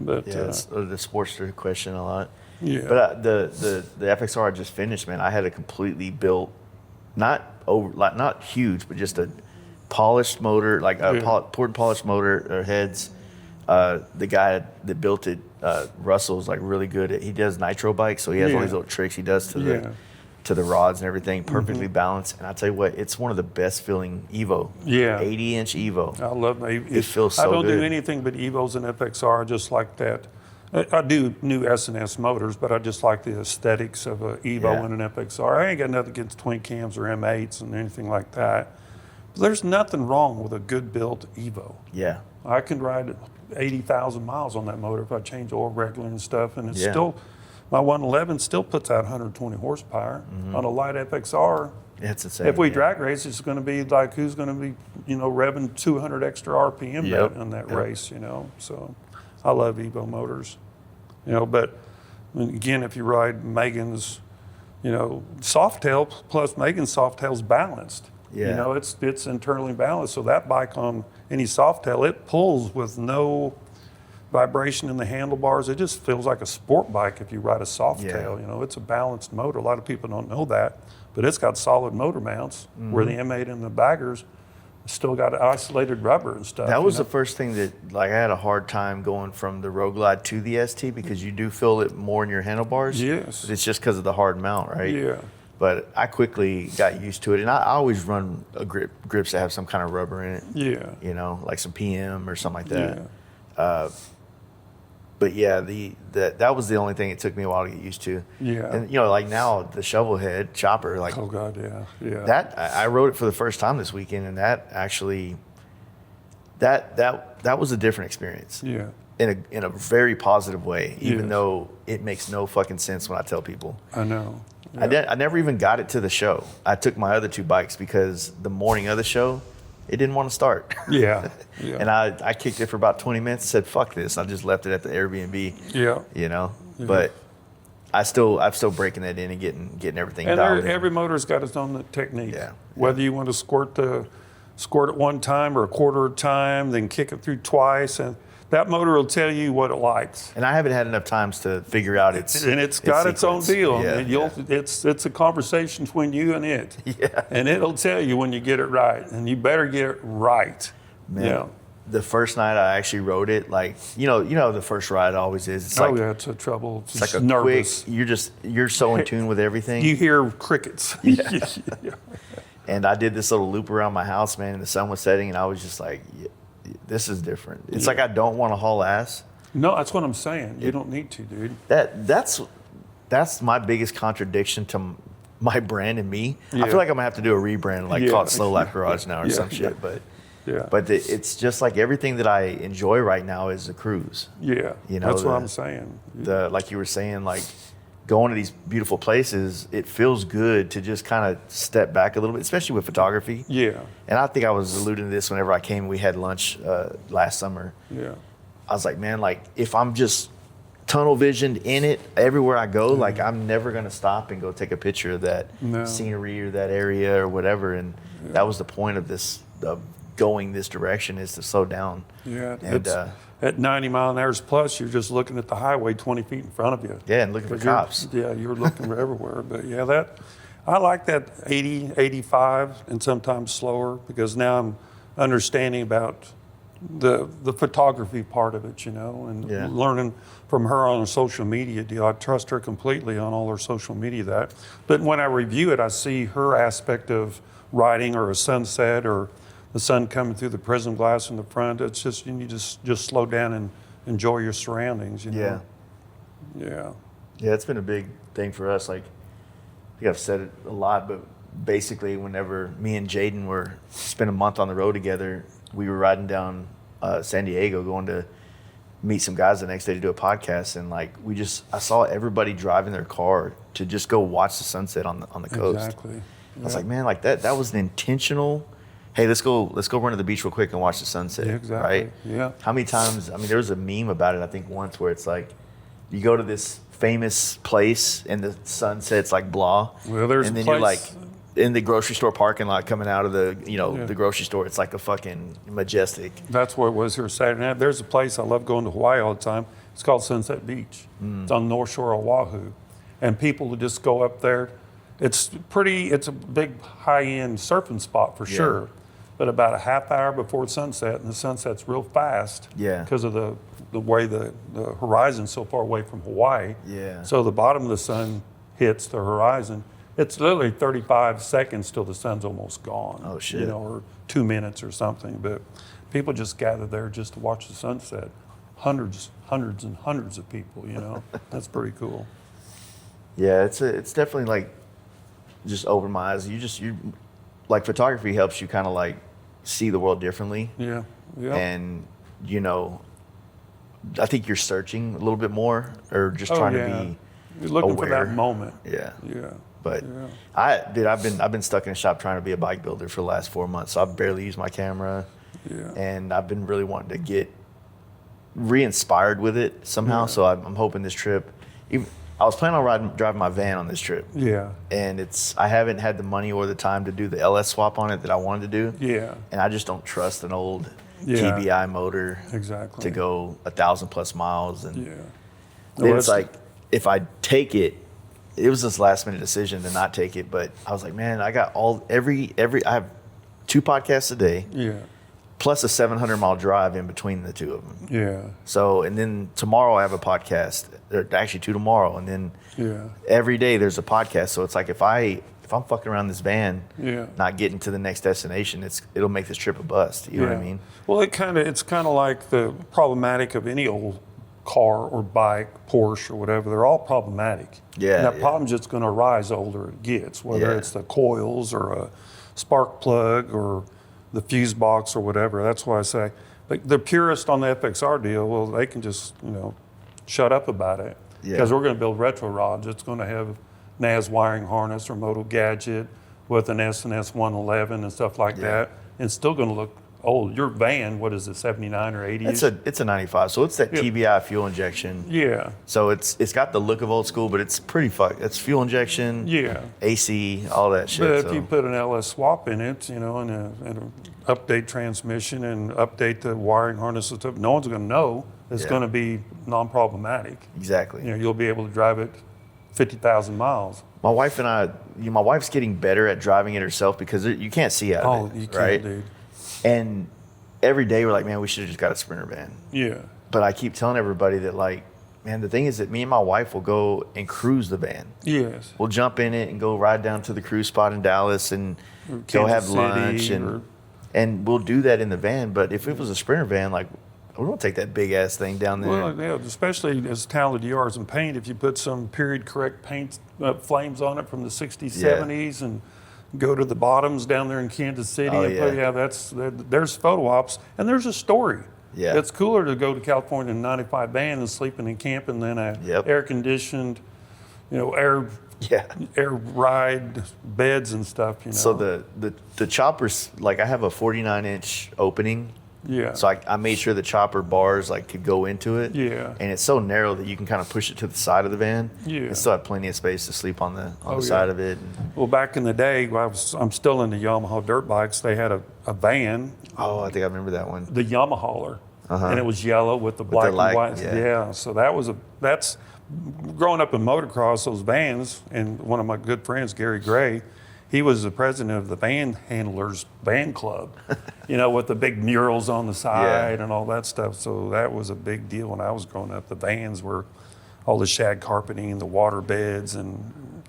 But it's the Sportster question a lot. Yeah. But the FXR I just finished, man, I had a completely built, not huge, but just a polished motor, like a poured polished motor or heads. The guy that built it, Russell's like really good at. He does nitro bikes, so he has all these little tricks he does to the rods and everything, perfectly balanced. And I tell you what, it's one of the best feeling Evo. Yeah. 80-inch Evo. I love it. It feels so good. I don't do anything but Evos and FXR. I just like that. I do new S&S motors, but I just like the aesthetics of an Evo and an FXR. I ain't got nothing against twin cams or M8s and anything like that. But there's nothing wrong with a good built Evo. Yeah. I can ride 80,000 miles on that motor if I change oil regular and stuff, and it's still, my 111 still puts out 120 horsepower. On a light FXR, It's insane. if we drag race, it's going to be like who's going to be, revving 200 extra RPM in that race, So I love Evo motors, but again, if you ride Megan's, Softail plus Megan's Softail's balanced. Yeah. It's internally balanced. So that bike on any Softail, it pulls with no vibration in the handlebars. It just feels like a sport bike if you ride a Softail. It's a balanced motor. A lot of people don't know that, but it's got solid motor mounts where the M8 and the baggers still got isolated rubber and stuff. That was the first thing that, like, I had a hard time going from the Road Glide to the ST because you do feel it more in your handlebars. Yes. But it's just because of the hard mount, right? Yeah. But I quickly got used to it, and I always run grips that have some kind of rubber in it. Yeah. Like some PM or something like that. Yeah. but yeah, that was the only thing it took me a while to get used to. Yeah. And like now the shovel head chopper, like Oh God, yeah. that I rode it for the first time this weekend, and that actually that was a different experience. Yeah. In a very positive way, even Yes. though it makes no fucking sense when I tell people. I know. I never even got it to the show. I took my other 2 bikes because the morning of the show, it didn't want to start. Yeah. And I kicked it for about 20 minutes, said, fuck this. I just left it at the Airbnb, Yeah. But I'm still breaking that in and getting everything And dialed in. every motor's got its own technique. Yeah. Whether you want to squirt it one time or a quarter of time, then kick it through twice, and that motor will tell you what it likes. And I haven't had enough times to figure out its got its own sequence. deal. Yeah, And it's a conversation between you and it. Yeah. And it'll tell you when you get it right, and you better get it right. Man, Yeah. the first night I actually rode it, like the first ride always is. It's Oh like yeah, it's a trouble. it's like Just a nervous. quick. You're so in tune with everything. You hear crickets. Yeah. And I did this little loop around my house, man, and the sun was setting, and I was just like, this is different. It's like I don't want to haul ass. No, that's what I'm saying. You don't need to, dude. That's my biggest contradiction to my brand and me. I Yeah. feel like I'm gonna have to do a rebrand, like Yeah. call it Slow Life Garage now or Yeah, some shit. yeah. Yeah. But it's just like everything that I enjoy right now is a cruise. Yeah. That's what I'm saying. Like you were saying, like going to these beautiful places, it feels good to just kind of step back a little bit, especially with photography. Yeah. And I think I was alluding to this whenever I came. We had lunch last summer. Yeah. I was like, man, like if I'm just tunnel visioned in it everywhere I go, like I'm never gonna stop and go take a picture of that scenery or that area or whatever. And that was the point of this, of going this direction, is to slow down. Yeah. And At 90 mile an hour plus, you're just looking at the highway 20 feet in front of you. yeah, and looking for cops. You're looking everywhere. But yeah, I like that 80, 85, and sometimes slower, because now I'm understanding about the photography part of it, and Yeah. learning from her on her social media deal. I trust her completely on all her social media. But when I review it, I see her aspect of riding or a sunset or the sun coming through the prism glass in the front. It's just, you need to just slow down and enjoy your surroundings. Yeah. Yeah. Yeah, it's been a big thing for us. Like, I think I've said it a lot, but basically, whenever me and Jaden spent a month on the road together, we were riding down San Diego, going to meet some guys the next day to do a podcast, and like I saw everybody driving their car to just go watch the sunset on the coast. Exactly. I was like, man, like that was an intentional. Hey, let's go run to the beach real quick and watch the sunset. Yeah, exactly. Right? Yeah. How many times? I mean, there was a meme about it, I think, once, where it's like you go to this famous place and the sunset's like blah. Well, there's and a then you're like place- in the grocery store parking lot coming out of the grocery store. It's like a fucking majestic. That's what it was here Saturday night. There's a place I love going to Hawaii all the time. It's called Sunset Beach. It's on the North Shore of Oahu. And people would just go up there. It's a big high-end surfing spot for sure. But about a half hour before sunset, and the sunset's real fast because of the way the horizon's so far away from Hawaii. Yeah. So the bottom of the sun hits the horizon. It's literally 35 seconds till the sun's almost gone. Oh, shit. Or 2 minutes or something. But people just gather there just to watch the sunset. Hundreds and hundreds of people, That's pretty cool. Yeah, it's definitely like just opened my eyes. You like photography helps you kind of like see the world differently. Yeah. And I think you're searching a little bit more, or just trying to be You're looking aware. for that moment. Yeah. Yeah. But I've been stuck in a shop trying to be a bike builder for the last 4 months. So I barely use my camera. Yeah. And I've been really wanting to get re-inspired with it somehow. So I'm hoping this trip. I was planning on driving my van on this trip. Yeah. And I haven't had the money or the time to do the LS swap on it that I wanted to do. Yeah. And I just don't trust an old Yeah. TBI motor Exactly. to go 1,000+ miles. And Yeah. then it's like, if I take it, it was this last minute decision to not take it. But I was like, man, I got I have 2 podcasts a day. Yeah. Plus a 700-mile drive in between the 2 of them. Yeah. So, and then tomorrow I have a podcast. There are actually 2 tomorrow, and then every day there's a podcast. So it's like if I'm fucking around this van, not getting to the next destination, it'll make this trip a bust. You know what I mean? Well, it's kind of like the problematic of any old car or bike, Porsche or whatever, they're all problematic. Yeah, And that yeah. problem's just going to arise the older it gets, whether Yeah. it's the coils or a spark plug or the fuse box or whatever. That's why I say, like, the purist on the FXR deal, well, they can just, shut up about it. Yeah. Because we're going to build retro rods. It's going to have NAS wiring harness or Moto gadget with an S&S 111 and stuff like that. And it's still going to look old. Your van, what is it, 79 or 80? It's a 95, so it's that Yeah. TBI fuel injection. Yeah. So it's got the look of old school, but it's pretty It's fuel injection, Yeah. AC, all that shit. But so. if you put an LS swap in it, and an update transmission and update the wiring harness and stuff, no one's going to know. It's Yeah. going to be non-problematic. Exactly. You'll be able to drive it 50,000 miles. My wife and I, my wife's getting better at driving it herself because you can't see out of it. You can't, right? dude. And every day we're like, man, we should have just got a Sprinter van. Yeah. But I keep telling everybody that, like, man, the thing is that me and my wife will go and cruise the van. Yes. We'll jump in it and go ride down to the cruise spot in Dallas and go Kansas have City lunch or- and we'll do that in the van. But if it was a Sprinter van, like, we don't take that big ass thing down there. Well, yeah, especially as talented you are as in paint, if you put some period correct paint flames on it from the 60s, Yeah. 70s, and go to the bottoms down there in Kansas City, Oh, and yeah. there's photo ops, and there's a story. Yeah. It's cooler to go to California in a 95 van and sleeping in camping than a Yep. air conditioned, air Yeah. ride beds and stuff. So the choppers, like, I have a 49-inch opening. yeah. So I made sure the chopper bars like could go into it. Yeah. And it's so narrow that you can kind of push it to the side of the van. Yeah. And still have plenty of space to sleep on the Oh, side yeah. of it. Well, back in the day, I'm still into Yamaha dirt bikes. They had a van, Oh, I think I remember that one. the Yamahauler, and it was yellow with the black light, and white. yeah. So that's growing up in motocross. Those vans, and one of my good friends, Gary Gray, he was the president of the van handlers van club, with the big murals on the side and all that stuff. So that was a big deal when I was growing up. The vans were all the shag carpeting, the water beds, and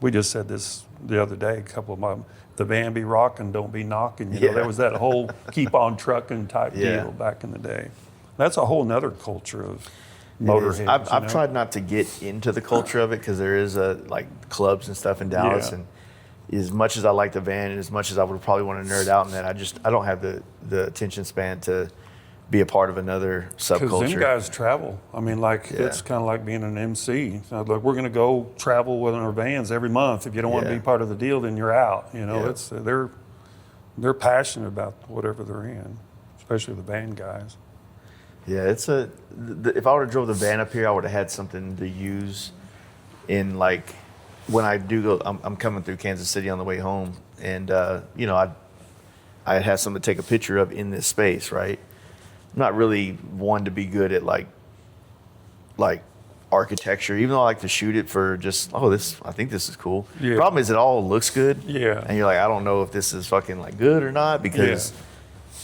we just said this the other day. A couple of my the van be rocking, don't be knocking. Yeah. There was that whole keep on trucking type Yeah. deal back in the day. That's a whole nother culture of It is. motorheads. I've tried not to get into the culture of it because there is like clubs and stuff in Dallas, Yeah. and as much as I like the van and as much as I would probably want to nerd out in that, I don't have the attention span to be a part of another Because subculture. them guys travel. I mean, it's kind of like being an MC. So, look, we're going to go travel with our vans every month. If you don't want to Yeah. be part of the deal, then you're out. Yeah. It's they're passionate about whatever they're in, especially the van guys. Yeah, if I would have drove the van up here, I would have had something to use in, like, when I do go. I'm coming through Kansas City on the way home, and I had something to take a picture of in this space, right? I'm not really one to be good at like architecture, even though I like to shoot it for just, I think this is cool. Yeah. Problem is it all looks good. Yeah. And you're like, I don't know if this is fucking like good or not because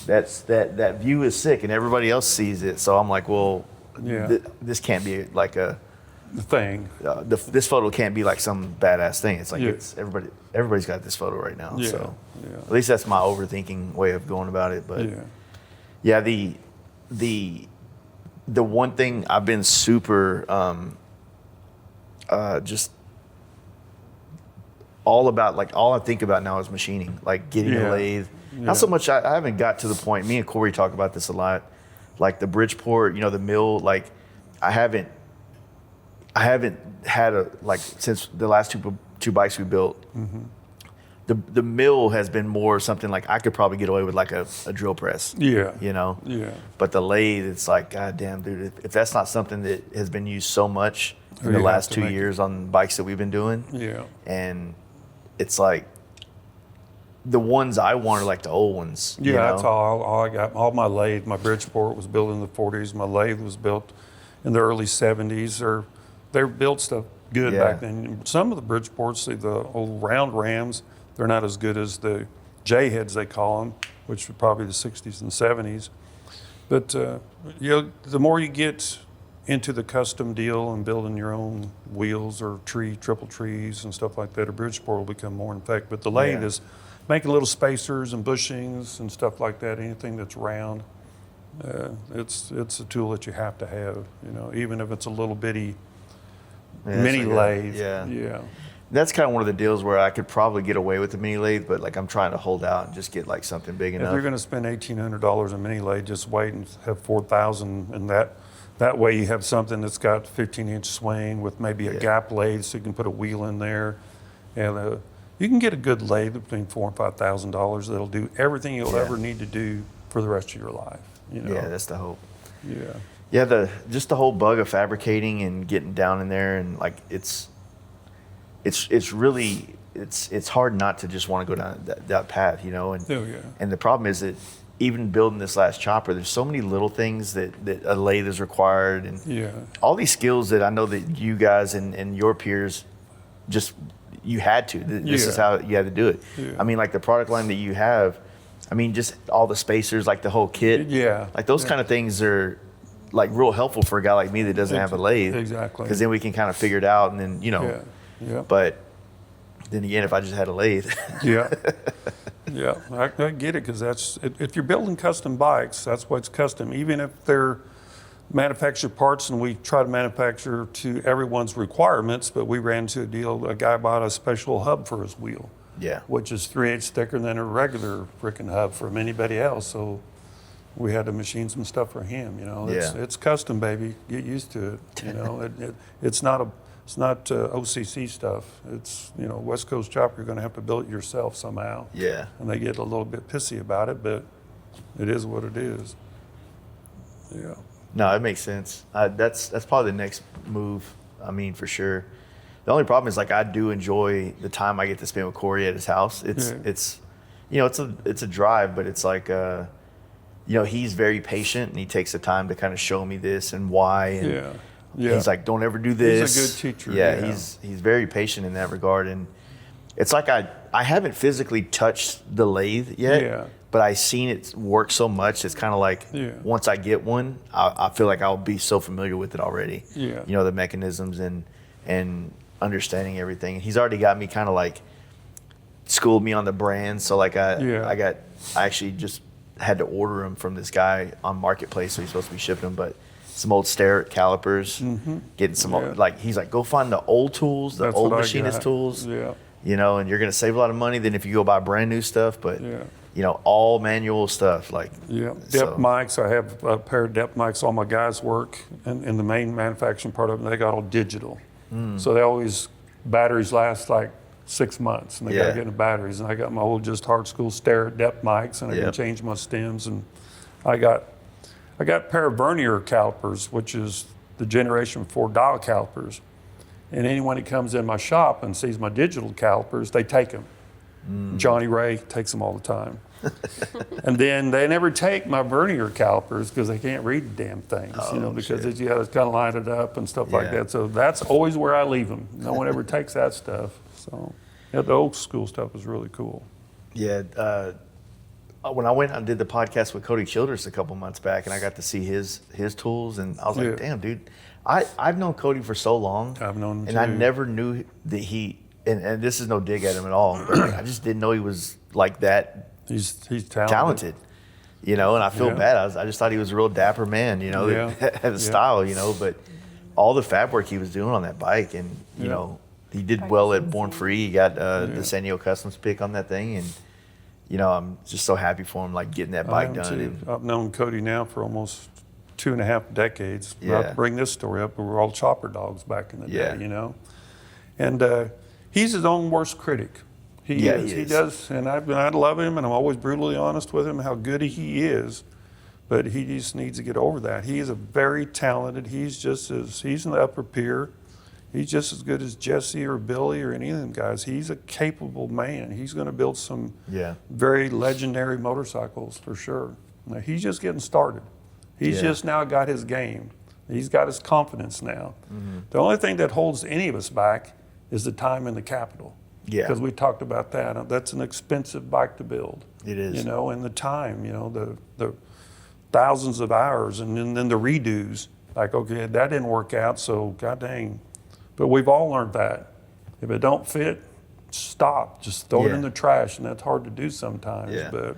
that view is sick and everybody else sees it. So I'm like, well, Yeah. this can't be like a, The thing. this photo can't be like some badass thing. It's like Yeah. it's everybody's got this photo right now. Yeah. So Yeah. at least that's my overthinking way of going about it. But Yeah. the one thing I've been super just all about, like, all I think about now is machining, like getting a Yeah. lathe. Yeah. Not so much. I haven't got to the point. Me and Corey talk about this a lot. Like the Bridgeport, the mill. Like I haven't had since the last two bikes we built. Mm-hmm. The mill has been more something like I could probably get away with, like a drill press. Yeah. Yeah. Yeah. But the lathe, it's like, God damn, dude, if that's not something that has been used so much in You the have last to 2 make it. years on bikes that we've been doing, Yeah. and it's like the ones I want are like the old ones. Yeah, that's all I got. All my lathe, my Bridgeport was built in the 40s. My lathe was built in the early 70s. They built stuff good Yeah. back then. Some of the Bridgeports, the old round rams, they're not as good as the J-heads, they call them, which were probably the 60s and 70s. But the more you get into the custom deal and building your own wheels or triple trees and stuff like that, a Bridgeport will become more in effect. But the lathe Yeah. is making little spacers and bushings and stuff like that, anything that's round. It's a tool that you have to have, even if it's a little bitty Yeah, mini it's like lathe. yeah. That's kind of one of the deals where I could probably get away with the mini lathe, but like I'm trying to hold out and just get like something big If enough. you're going to spend $1,800 on mini lathe, just wait and have 4,000, and that way you have something that's got 15-inch swing with maybe a gap lathe, so you can put a wheel in there, and you can get a good lathe between $4,000 and $5,000 that'll do everything you'll ever need to do for the rest of your life. Yeah, that's the hope. Yeah. Yeah, just the whole bug of fabricating and getting down in there, and like it's really hard not to just want to go down that path, And and the problem is that even building this last chopper, there's so many little things that a lathe is required, and all these skills that I know that you guys and your peers just you had to. This is how you had to do it. Yeah. I mean, like the product line that you have, I mean, just all the spacers, like the whole kit. Yeah. Like those kind of things are like real helpful for a guy like me that doesn't have a lathe. Exactly. Because then we can kind of figure it out, and then Yeah. But then again, if I just had a lathe. Yeah. Yeah, I get it, because that's, if you're building custom bikes, that's what's custom. Even if they're manufactured parts and we try to manufacture to everyone's requirements, but we ran into a deal, a guy bought a special hub for his wheel. Yeah. Which is 3/8 thicker than a regular freaking hub from anybody else. So we had to machine some stuff for him, It's custom, baby. Get used to it. It's not OCC stuff. It's, West Coast chopper, you're going to have to build it yourself somehow. Yeah. And they get a little bit pissy about it, but it is what it is. Yeah. No, it makes sense. That's probably the next move. I mean, for sure. The only problem is, like, I do enjoy the time I get to spend with Corey at his house. It's a drive, but it's like, he's very patient, and he takes the time to kind of show me this and why. And he's like, don't ever do this. He's a good teacher. Yeah, he's very patient in that regard. And it's like I haven't physically touched the lathe yet, but I've seen it work so much. It's kind of like once I get one, I feel like I'll be so familiar with it already. Yeah. The mechanisms and understanding everything. He's already got me kind of like schooled me on the brand. So like I actually just had to order them from this guy on Marketplace. So he's supposed to be shipping them, but some old Starrett calipers, getting some like, he's like, go find the old tools, the old machinist tools, and you're going to save a lot of money than if you go buy brand new stuff, but all manual stuff. Like, depth mics. I have a pair of depth mics. All my guys work in the main manufacturing part of them. They got all digital. So they always, batteries last like 6 months, and they got to get the batteries. And I got my old just hard school Starrett depth mics, and I can change my stems. And I got a pair of vernier calipers, which is the generation 4 dial calipers. And anyone that comes in my shop and sees my digital calipers, they take them. Johnny Ray takes them all the time. And then they never take my vernier calipers because they can't read the damn things, because you got to kind of line it up and stuff like that. So that's always where I leave them. No one ever takes that stuff. So the old school stuff is really cool. Yeah. When I went and did the podcast with Cody Childress a couple months back, and I got to see his tools, and I was like, damn, dude, I've known Cody for so long. I've known him and too. I never knew that and this is no dig at him at all, but like, I just didn't know he was like that. He's talented, and I feel bad. I just thought he was a real dapper man, that had a style, but all the fab work he was doing on that bike, and he did well at Born Free. He got the San Diego Customs pick on that thing, and I'm just so happy for him, like getting that bike done. I've known Cody now for almost 2.5 decades. Yeah. Not to bring this story up, but we were all chopper dogs back in the day, And he's his own worst critic. He is. He does, and I love him, and I'm always brutally honest with him how good he is, but he just needs to get over that. He is a very talented. He's in the upper peer. He's just as good as Jesse or Billy or any of them guys. He's a capable man. He's going to build some very legendary motorcycles for sure. Now, he's just getting started. He's just now got his game. He's got his confidence now. The only thing that holds any of us back is the time and the capital. Yeah. Because we talked about that. That's an expensive bike to build. It is. And the time, the thousands of hours, and then the redos. Like, okay, that didn't work out, so god dang. But we've all learned that. If it don't fit, stop. Just throw it in the trash, and that's hard to do sometimes. Yeah. But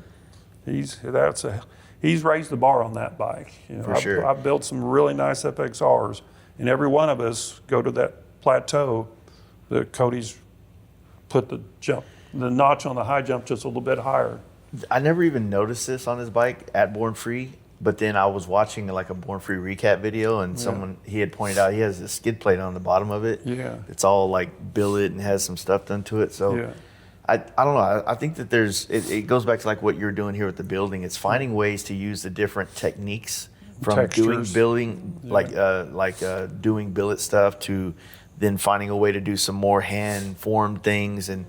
he's raised the bar on that bike. You know, For sure. I've built some really nice FXRs, and every one of us go to that plateau that Cody's put the notch on the high jump just a little bit higher. I never even noticed this on his bike at Born Free, but then I was watching like a Born Free recap video, and he had pointed out he has a skid plate on the bottom of it. Yeah. It's all like billet and has some stuff done to it. So Yeah. I don't know. I think that it goes back to like what you're doing here with the building. It's finding ways to use the different techniques from doing Textures. building, doing billet stuff, to then finding a way to do some more hand formed things and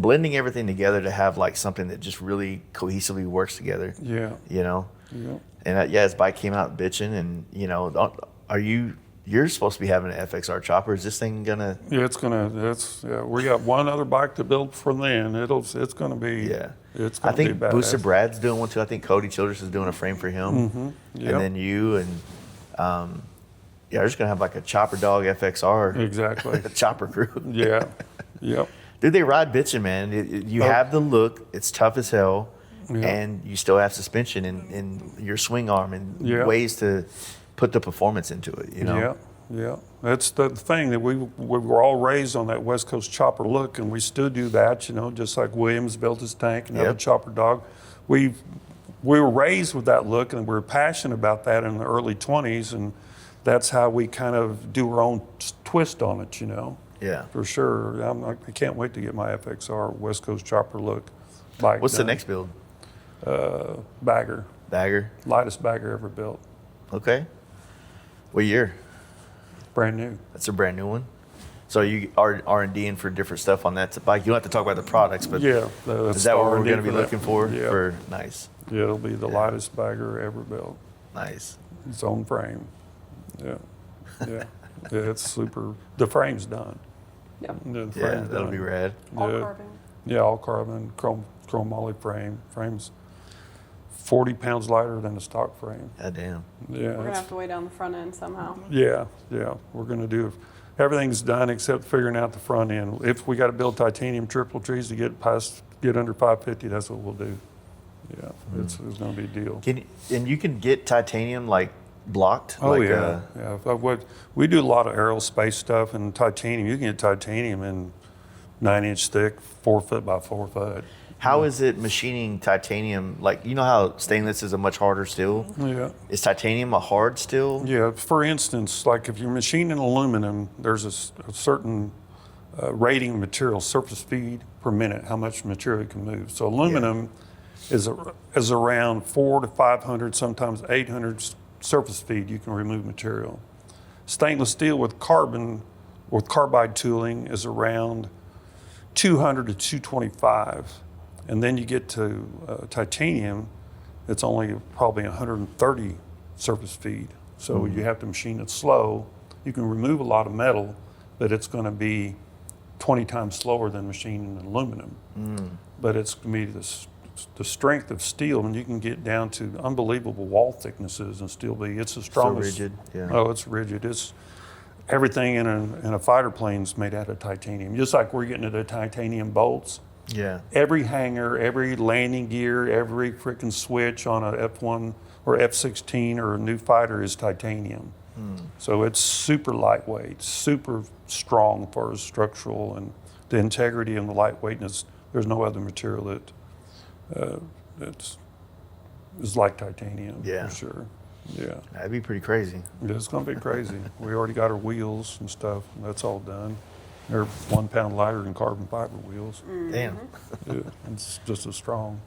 blending everything together to have like something that just really cohesively works together. Yeah. You know? Yeah. And his bike came out bitching, and you know, you're supposed to be having an FXR chopper. Is this thing gonna? Yeah, we got one other bike to build for then. It's gonna be. Yeah. It's I gonna think be badass. Booster Brad's doing one too. I think Cody Childress is doing a frame for him, Yep. and then you and they're just gonna have like a chopper dog FXR. Exactly. Chopper crew. Yeah. Yep. Dude, they ride bitching, man. You have the look. It's tough as hell, and you still have suspension in your swing arm and ways to put the performance into it. You know. Yeah. That's the thing, that we were all raised on that West Coast chopper look, and we still do that. You know, just like Williams built his tank and had a chopper dog. We were raised with that look, and we were passionate about that in the early 20s, and that's how we kind of do our own twist on it. You know. Yeah. For sure. I can't wait to get my FXR West Coast chopper look bike. What's the done. next build? Bagger. Bagger. Lightest bagger ever built. Okay. What year? Brand new. That's a brand new one. So you are R&Ding for different stuff on that bike. You don't have to talk about the products, but that's is that what we're R&D going to be for that. looking for? Yeah. Nice. Yeah, it'll be the lightest bagger ever built. Nice. Its own frame. Yeah. Yeah. It's super. The frame's done. Yep. The Yeah, frame's that'll done. be rad. All Yeah. carbon. Yeah, all carbon, chrome moly frame. Frame's 40 pounds lighter than a stock frame. God damn. Yeah. We're gonna have to weigh down the front end somehow. Yeah. We're going to do. Everything's done except figuring out the front end. If we got to build titanium triple trees to get under 550, that's what we'll do. Yeah, it's going to be a deal. And you can get titanium like blocked? Oh, like, yeah. We do a lot of aerospace stuff, and titanium, you can get titanium in 9-inch thick, 4 foot by 4 foot. How is it machining titanium? Like, you know how stainless is a much harder steel? Yeah. Is titanium a hard steel? Yeah, for instance, like if you're machining aluminum, there's a certain rating of material, surface feed per minute, how much material you can move. So aluminum is around 400 to 500, sometimes 800 surface feed you can remove material. Stainless steel with carbide tooling is around 200 to 225. And then you get to titanium, it's only probably 130 surface feed. So you have to machine it slow. You can remove a lot of metal, but it's going to be 20 times slower than machining aluminum. But it's going to be the strength of steel, and you can get down to unbelievable wall thicknesses and still be, it's the strongest. So rigid, yeah. Oh, it's rigid. It's everything in a fighter plane is made out of titanium. Just like we're getting into titanium bolts. Yeah. Every hanger, every landing gear, every freaking switch on a F1 or F-16 or a new fighter is titanium. So it's super lightweight, super strong as far as structural and the integrity and the lightweightness. There's no other material that is like titanium, Yeah. for sure. Yeah. That'd be pretty crazy. It's going to be crazy. We already got our wheels and stuff. That's all done. They're 1 pound lighter than carbon fiber wheels. Damn. Yeah, it's just as strong.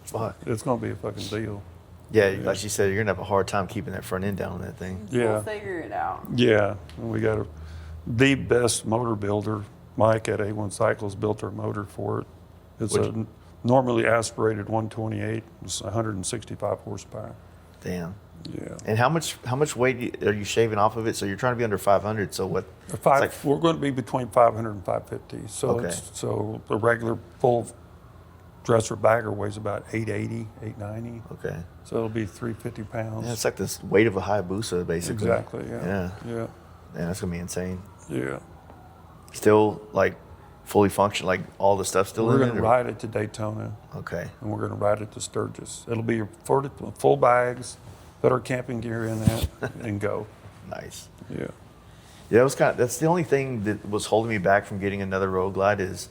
Fuck. It's going to be a fucking deal. Yeah, like you said, you're going to have a hard time keeping that front end down on that thing. Yeah. We'll figure it out. Yeah. And we got the best motor builder. Mike at A1 Cycles built our motor for it. It's a normally aspirated 128. It's 165 horsepower. Damn. Yeah. And how much weight are you shaving off of it? So you're trying to be under 500. So what? We're going to be between 500 and 550. So Okay. so the regular full dresser bagger weighs about 880, 890. Okay. So it'll be 350 pounds. Yeah, it's like the weight of a Hayabusa, basically. Exactly. Yeah. Yeah. Yeah. Man, that's gonna be insane. Yeah. Still like fully functional, like all the stuff still We're in going it? to or- ride it to Daytona, Okay. and we're going to ride it to Sturgis. It'll be your full bags, put our camping gear in that, and go. Nice. Yeah. Yeah, that's the only thing that was holding me back from getting another Road Glide is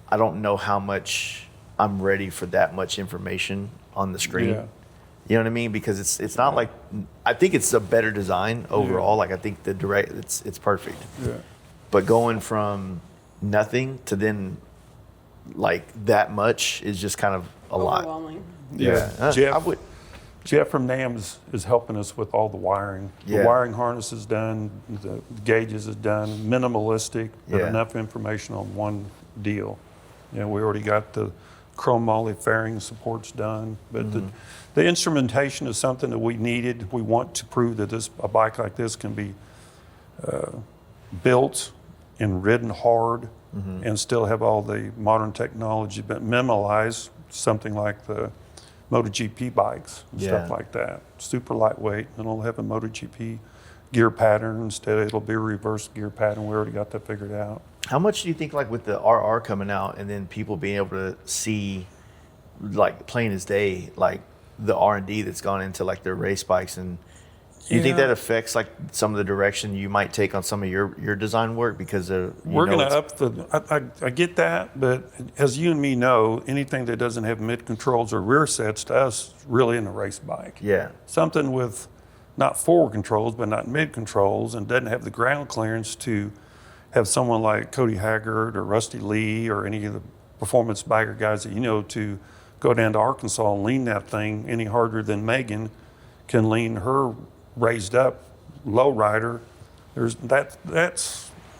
I don't know how much I'm ready for that much information on the screen. Yeah. You know what I mean? Because it's not like, I think it's a better design overall. Like I think it's perfect. Yeah. But going from nothing to then like that much is just kind of a lot. Overwhelming. Yeah. I would, Jeff from NAMS is helping us with all the wiring. Yeah. The wiring harness is done, the gauges is done, minimalistic, but Yeah. enough information on one deal. You know, we already got the chrome moly fairing supports done, but the instrumentation is something that we needed. We want to prove that a bike like this can be built and ridden hard and still have all the modern technology, but minimalize something like the MotoGP bikes and stuff Yeah. like that. Super lightweight, and it'll have a MotoGP gear pattern instead. It'll be a reverse gear pattern. We already got that figured out. how much do you think like with the RR coming out and then people being able to see like plain as day, like the R&D that's gone into like their race bikes, and do you think Yeah. that affects like some of the direction you might take on some of your design work because of We're going to up the. I get that, but as you and me know, anything that doesn't have mid controls or rear sets to us really in a race bike. Yeah. Something with not forward controls but not mid controls and doesn't have the ground clearance to have someone like Cody Haggard or Rusty Lee or any of the performance biker guys that you know to go down to Arkansas and lean that thing any harder than Megan can lean her raised up low rider. That's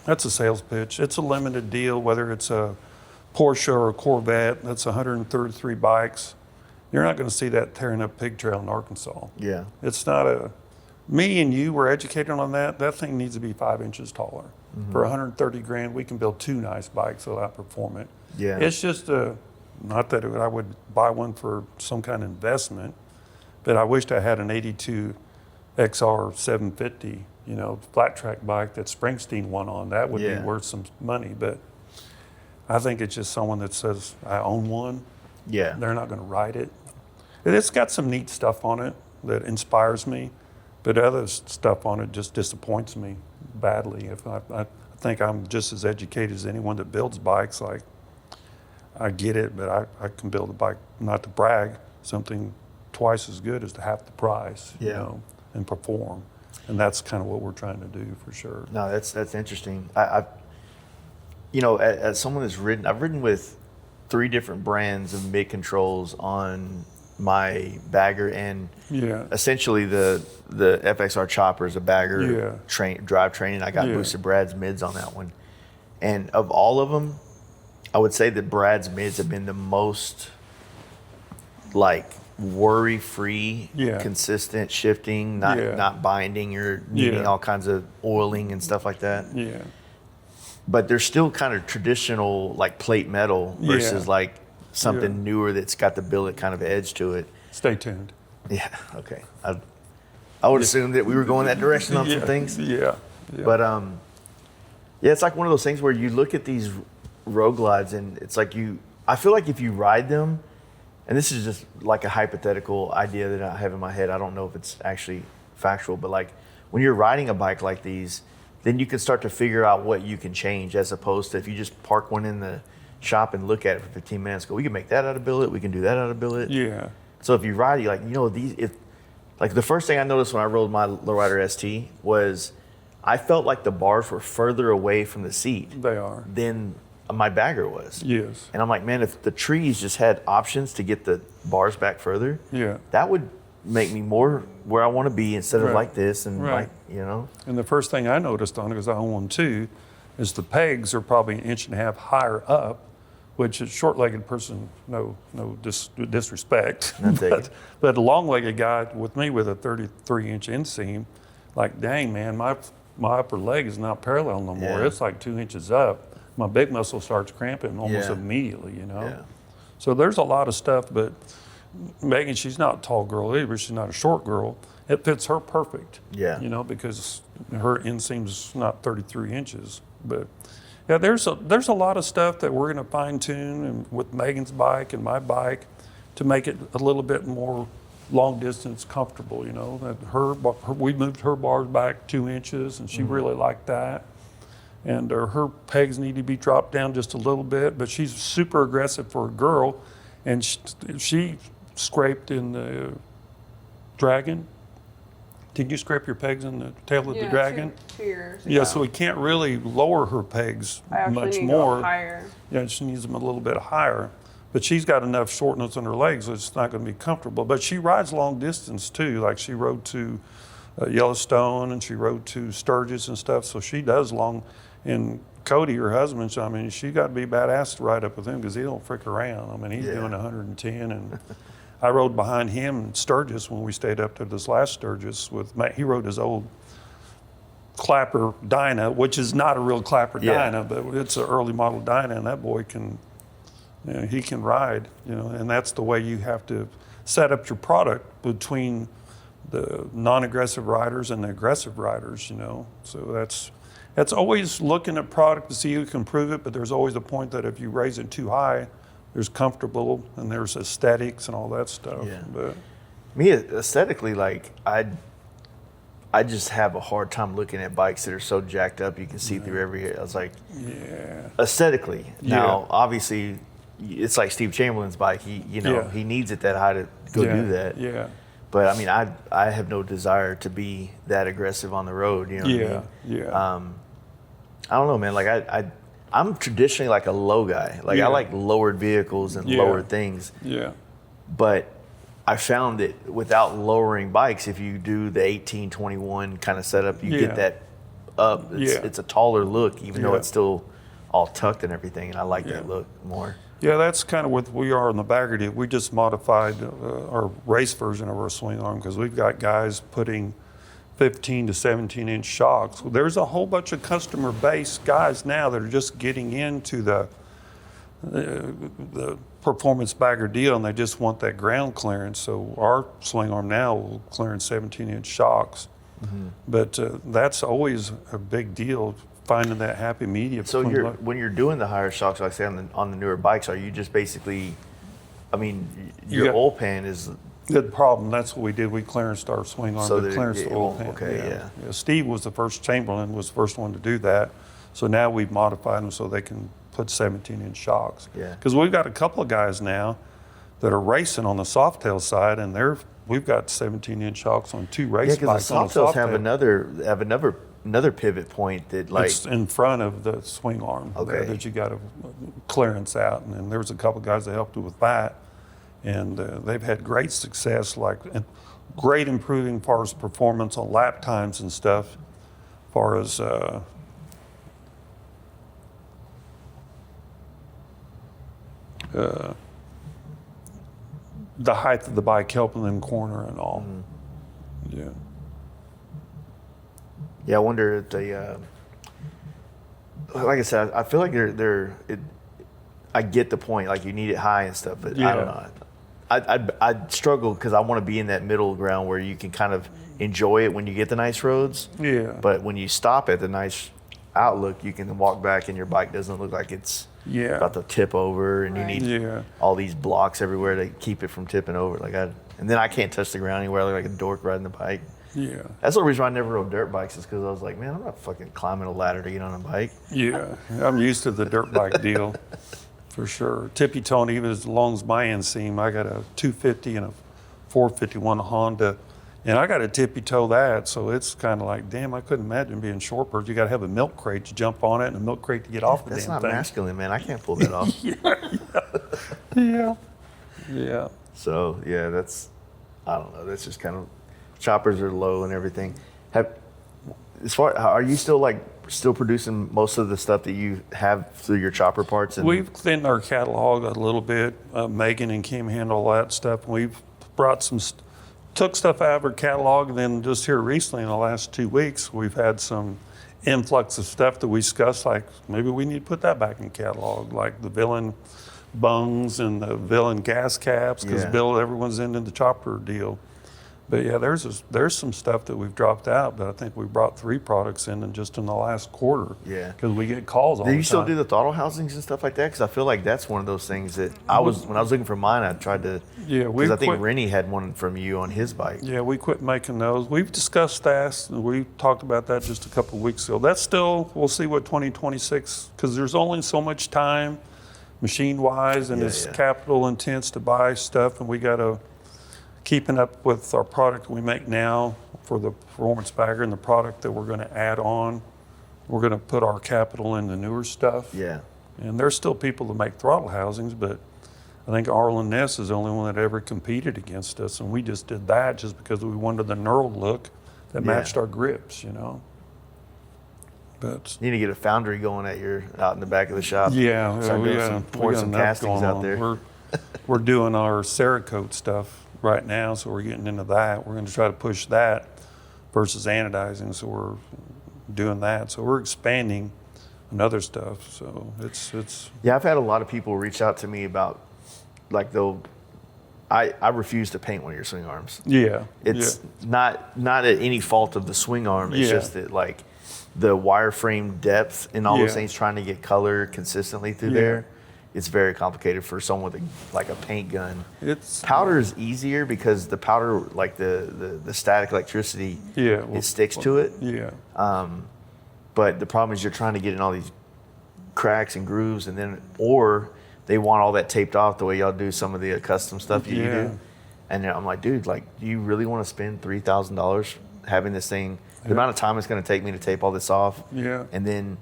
a sales pitch. It's a limited deal, whether it's a Porsche or a Corvette. That's 133 bikes. You're not going to see that tearing up Pig Trail in Arkansas. Yeah. It's not me and you were educated on that. That thing needs to be 5 inches taller. For 130 grand, we can build two nice bikes that'll outperform it. Yeah. It's just not that I would buy one for some kind of investment, but I wished I had an 82 XR 750, flat track bike that Springsteen won on. That would be worth some money, but I think it's just someone that says, I own one. Yeah. They're not going to ride it. It's got some neat stuff on it that inspires me, but other stuff on it just disappoints me badly. If I think I'm just as educated as anyone that builds bikes. Like, I get it, but I can build a bike, not to brag, something twice as good as to half the price, and perform. And that's kind of what we're trying to do for sure. No, that's interesting. I as someone that's ridden, I've ridden with 3 different brands of mid controls on my bagger, and essentially the FXR chopper is a bagger drive training. I got boosted Brad's mids on that one, and of all of them, I would say that Brad's mids have been the most like worry-free, consistent shifting, not binding or needing all kinds of oiling and stuff like that. Yeah. But they're still kind of traditional, like plate metal versus like something newer that's got the billet kind of edge to it. Stay tuned. Yeah. Okay. I would assume that we were going that direction on some things. Yeah. But it's like one of those things where you look at these Road Glides and it's like I feel like if you ride them, and this is just like a hypothetical idea that I have in my head, I don't know if it's actually factual, but like when you're riding a bike like these, then you can start to figure out what you can change, as opposed to if you just park one in the shop and look at it for 15 minutes, go, we can make that out of billet, we can do that out of billet. Yeah. So if you ride, you're like, like the first thing I noticed when I rode my Lowrider ST was I felt like the bars were further away from the seat. They are. Than my bagger was. Yes. And I'm like, man, if the trees just had options to get the bars back further, that would make me more where I want to be instead of like this and like. And the first thing I noticed on it, because I own one too, is the pegs are probably 1.5 inches higher up, which a short-legged person, no disrespect, but a long-legged guy with me with a 33-inch inseam, like, dang, man, my upper leg is not parallel no more. Yeah. It's like 2 inches up. My big muscle starts cramping almost immediately, Yeah. So there's a lot of stuff, but Megan, she's not a tall girl either. She's not a short girl. It fits her perfect. Yeah. Because her inseam's not 33 inches. But Yeah, there's a lot of stuff that we're going to fine tune and with Megan's bike and my bike to make it a little bit more long distance comfortable. You know, that we moved her bars back 2 inches, and she really liked that. And her pegs need to be dropped down just a little bit, but she's super aggressive for a girl, and she scraped in the Dragon. Did you scrape your pegs in the tail of the Dragon? 2 years Yeah, ago. so we can't really lower her pegs I actually much need to more. go higher. Yeah, she needs them a little bit higher. But she's got enough shortness on her legs that it's not going to be comfortable. But she rides long distance too. Like she rode to Yellowstone and she rode to Sturgis and stuff. So she does long. And Cody, her husband, I mean, she got to be badass to ride up with him because he don't frick around. I mean, he's doing 110. And I rode behind him in Sturgis when we stayed up to this last Sturgis with he rode his old Clapper Dyna, which is not a real Clapper Dyna, but it's an early model Dyna, and that boy can, you know, he can ride, you know, and that's the way you have to set up your product between the non-aggressive riders and the aggressive riders, you know. So that's always looking at product to see who can improve it, but there's always a point that if you raise it too high, there's comfortable and there's aesthetics and all that stuff. Yeah. But Me, aesthetically, like I just have a hard time looking at bikes that are so jacked up you can see through every. I was like, aesthetically. Now, obviously, it's like Steve Chamberlain's bike. He needs it that high to go do that. Yeah. But I mean, I have no desire to be that aggressive on the road. You know what I mean? Yeah. I don't know, man. Like I'm traditionally like a low guy. Like I like lowered vehicles and lowered things. Yeah. But I found that without lowering bikes, if you do the 1821 kind of setup, you get that up. It's a taller look, even though it's still all tucked and everything. And I like that look more. Yeah, that's kind of what we are in the bagger deal. We just modified our race version of our swing arm because we've got guys putting 15 to 17 inch shocks. There's a whole bunch of customer base guys now that are just getting into the performance bagger deal, and they just want that ground clearance. So our swing arm now will clear in 17 inch shocks. But that's always a big deal, finding that happy medium. So when you're doing the higher shocks, like I say on the newer bikes, are you just basically, I mean, your oil pan is good problem. That's what we did. We clearanced our swing arm, so to clearance the oil pan. Okay, yeah. Steve was the first, Chamberlain was the first one to do that. So now we've modified them so they can put 17 inch shocks. Yeah. Because we've got a couple of guys now that are racing on the Softail side, and we've got 17 inch shocks on 2 race bikes. Yeah, because the Softails have another pivot point that like it's in front of the swing arm there that you got to clearance out, and then there's a couple of guys that helped with that, and they've had great success, and great improving as far as performance on lap times and stuff, as far as the height of the bike helping them corner and all. Yeah. Yeah, I wonder if they, like I said, I feel like I get the point, like you need it high and stuff, but I don't know. I'd struggle because I want to be in that middle ground where you can kind of enjoy it when you get the nice roads. Yeah. But when you stop at the nice outlook, you can walk back and your bike doesn't look like it's about to tip over, and you need all these blocks everywhere to keep it from tipping over. And then I can't touch the ground anywhere. I look like a dork riding the bike. Yeah. That's the reason why I never rode dirt bikes, is because I was like, man, I'm not fucking climbing a ladder to get on a bike. Yeah, I'm used to the dirt bike deal, for sure. Tippy toeing, even as long as my inseam, I got a 250 and a 451 Honda, and I got to tippy toe that, so it's kind of like, damn, I couldn't imagine being short bird. You got to have a milk crate to jump on it and a milk crate to get off the damn thing. That's not masculine, man. I can't pull that off. Yeah. So, yeah, I don't know. That's just kind of, choppers are low and everything. Are you still producing most of the stuff that you have through your chopper parts? We've thinned our catalog a little bit. Megan and Kim handle all that stuff. We've brought took stuff out of our catalog, and then just here recently in the last 2 weeks, we've had some influx of stuff that we discussed, like maybe we need to put that back in the catalog, like the Villain bungs and the Villain gas caps, because everyone's into the chopper deal. But yeah, there's some stuff that we've dropped out, but I think we brought 3 products in just in the last quarter. Yeah. Because we get calls all the Do time. you still do the throttle housings and stuff like that? Because I feel like that's one of those things that when I was looking for mine, I tried to. Yeah, because I think Rennie had one from you on his bike. Yeah, we quit making those. We've discussed that. We talked about that just a couple of weeks ago. That's still, we'll see what 2026, because there's only so much time machine-wise, and it's capital intense to buy stuff, and we got to keeping up with our product we make now for the performance bagger and the product that we're going to add on. We're going to put our capital in the newer stuff. Yeah. And there's still people that make throttle housings, but I think Arlen Ness is the only one that ever competed against us, and we just did that just because we wanted the knurled look that matched our grips, you know. But you need to get a foundry going out in the back of the shop. yeah, we pour got some enough castings going out on. there. We're doing our Cerakote stuff right now, so we're getting into that. We're going to try to push that versus anodizing, so we're doing that. So we're expanding and other stuff. So it's. Yeah, I've had a lot of people reach out to me about, like, I refuse to paint one of your swing arms. Yeah. It's not at any fault of the swing arm. It's just that, like, the wireframe depth and all those things, trying to get color consistently through there, it's very complicated for someone with a paint gun. Powder is easier because the powder, like the static electricity, it sticks to it. Yeah. But the problem is you're trying to get in all these cracks and grooves, and then they want all that taped off the way y'all do some of the custom stuff you do. And I'm like, dude, like, do you really want to spend $3,000 having this thing? The amount of time it's going to take me to tape all this off, and then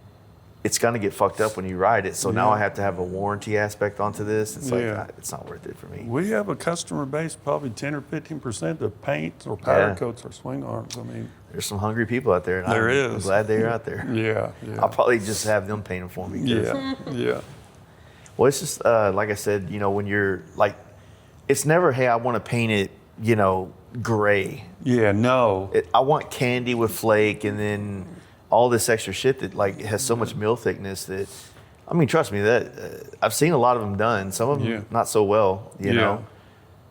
it's going to get fucked up when you ride it. So now I have to have a warranty aspect onto this. It's like, it's not worth it for me. We have a customer base, probably 10 or 15% that paints or powder coats our swing arms. I mean, there's some hungry people out there, and I'm glad they're out there. Yeah. I'll probably just have them paint them for me. Yeah. Well, it's just, like I said, when you're like, it's never, hey, I want to paint it, gray. Yeah, no. I want candy with flake, and then all this extra shit that, like, has so much mill thickness that, I mean, trust me, that I've seen a lot of them done. Some of them not so well, you know.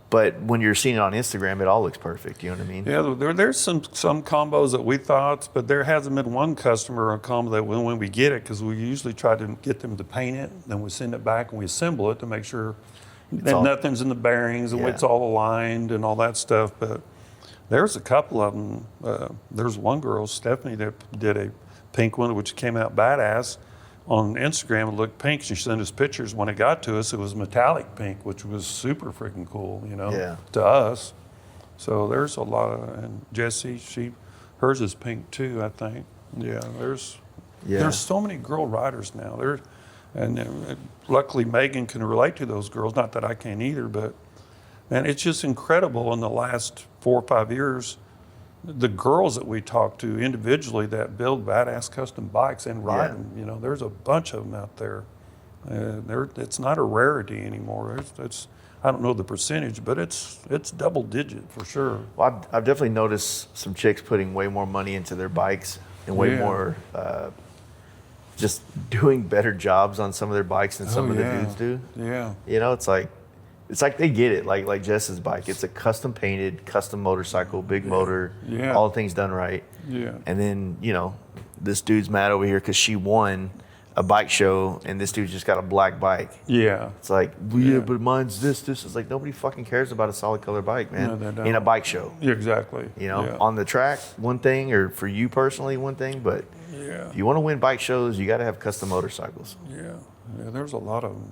But when you're seeing it on Instagram, it all looks perfect. You know what I mean? Yeah, there's some combos that we thought, but there hasn't been one customer or combo that when we get it, because we usually try to get them to paint it, then we send it back and we assemble it to make sure that nothing's in the bearings and it's all aligned and all that stuff. But there's a couple of them. There's one girl, Stephanie, that did a pink one, which came out badass. On Instagram, it looked pink. She sent us pictures. When it got to us, it was metallic pink, which was super freaking cool, to us. So there's a lot of, and Jessie, hers is pink too, I think. Yeah, there's so many girl riders now. And luckily Megan can relate to those girls. Not that I can either, but man, it's just incredible in the last 4 or 5 years. The girls that we talk to individually that build badass custom bikes and ride them, there's a bunch of them out there. It's not a rarity anymore. I don't know the percentage, but it's double digit for sure. Well, I've definitely noticed some chicks putting way more money into their bikes and way more just doing better jobs on some of their bikes than some of the dudes do. Yeah. It's like they get it, like Jess's bike. It's a custom painted, custom motorcycle, big motor, all things done right. Yeah. And then, this dude's mad over here because she won a bike show and this dude's just got a black bike. Yeah. It's like, but mine's this. It's like, nobody fucking cares about a solid color bike, man. No, they don't. In a bike show. Yeah, exactly. On the track, one thing, or for you personally, one thing, but if you want to win bike shows, you got to have custom motorcycles. Yeah, there's a lot of them.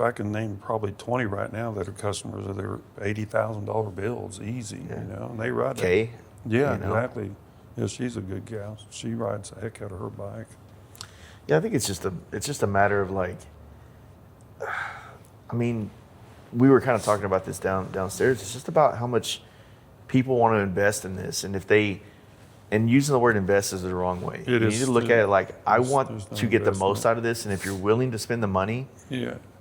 I can name probably 20 right now that are customers of their $80,000 builds, easy, and they ride Kay. Yeah, exactly. Yeah, she's a good gal. She rides the heck out of her bike. Yeah, I think it's just a matter of, like, I mean, we were kind of talking about this downstairs. It's just about how much people want to invest in this, and using the word invest is the wrong way. You need to look at it like, I want to get the most out of this, and if you're willing to spend the money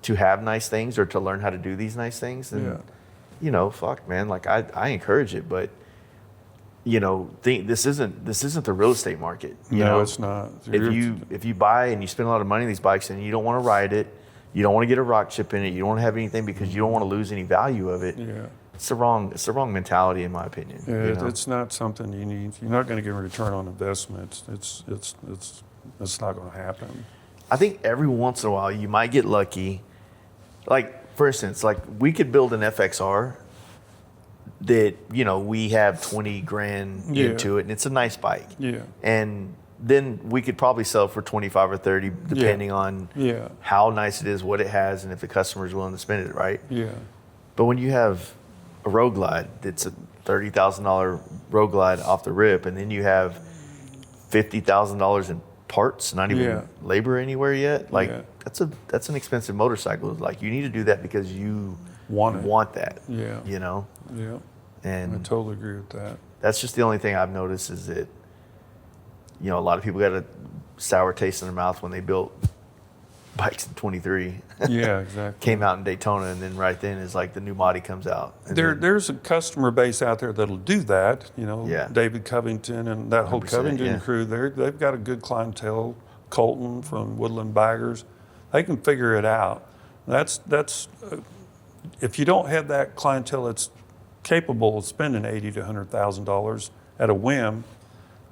to have nice things or to learn how to do these nice things, then, fuck, man, like, I encourage it, but, this isn't the real estate market. No, it's not. If you buy and you spend a lot of money on these bikes and you don't want to ride it, you don't want to get a rock chip in it, you don't want to have anything because you don't want to lose any value of it, it's the wrong mentality in my opinion. Yeah, you know? it's not something you need. You're not going to get a return on investment. It's not going to happen. I think every once in a while you might get lucky. Like, for instance, like we could build an FXR that, you know, we have 20 grand Yeah. into it and it's a nice bike. Yeah. And then we could probably sell it for 25 or 30 depending on Yeah. how nice it is, what it has, and if the customer is willing to spend it, right? Yeah. But when you have a Road Glide that's a $30,000 Road Glide off the rip, and then you have $50,000 in parts, not even Yeah. labor anywhere yet, like Yeah. that's an expensive motorcycle. Like you need to do that because you Want it. that. Yeah. You know? Yeah. I And totally agree with that. that's just the only thing I've noticed is that, you know, a lot of people got a sour taste in their mouth when they built bikes in 23. Yeah, exactly. Came out in Daytona, and then right then is like the new Madi comes out. And then- There's a customer base out there that'll do that. You know, Yeah. David Covington and that whole 100%, Covington yeah. crew. They've got a good clientele. Colton from Woodland Baggers, they can figure it out. That's if you don't have that clientele that's capable of spending $80,000 to $100,000 at a whim,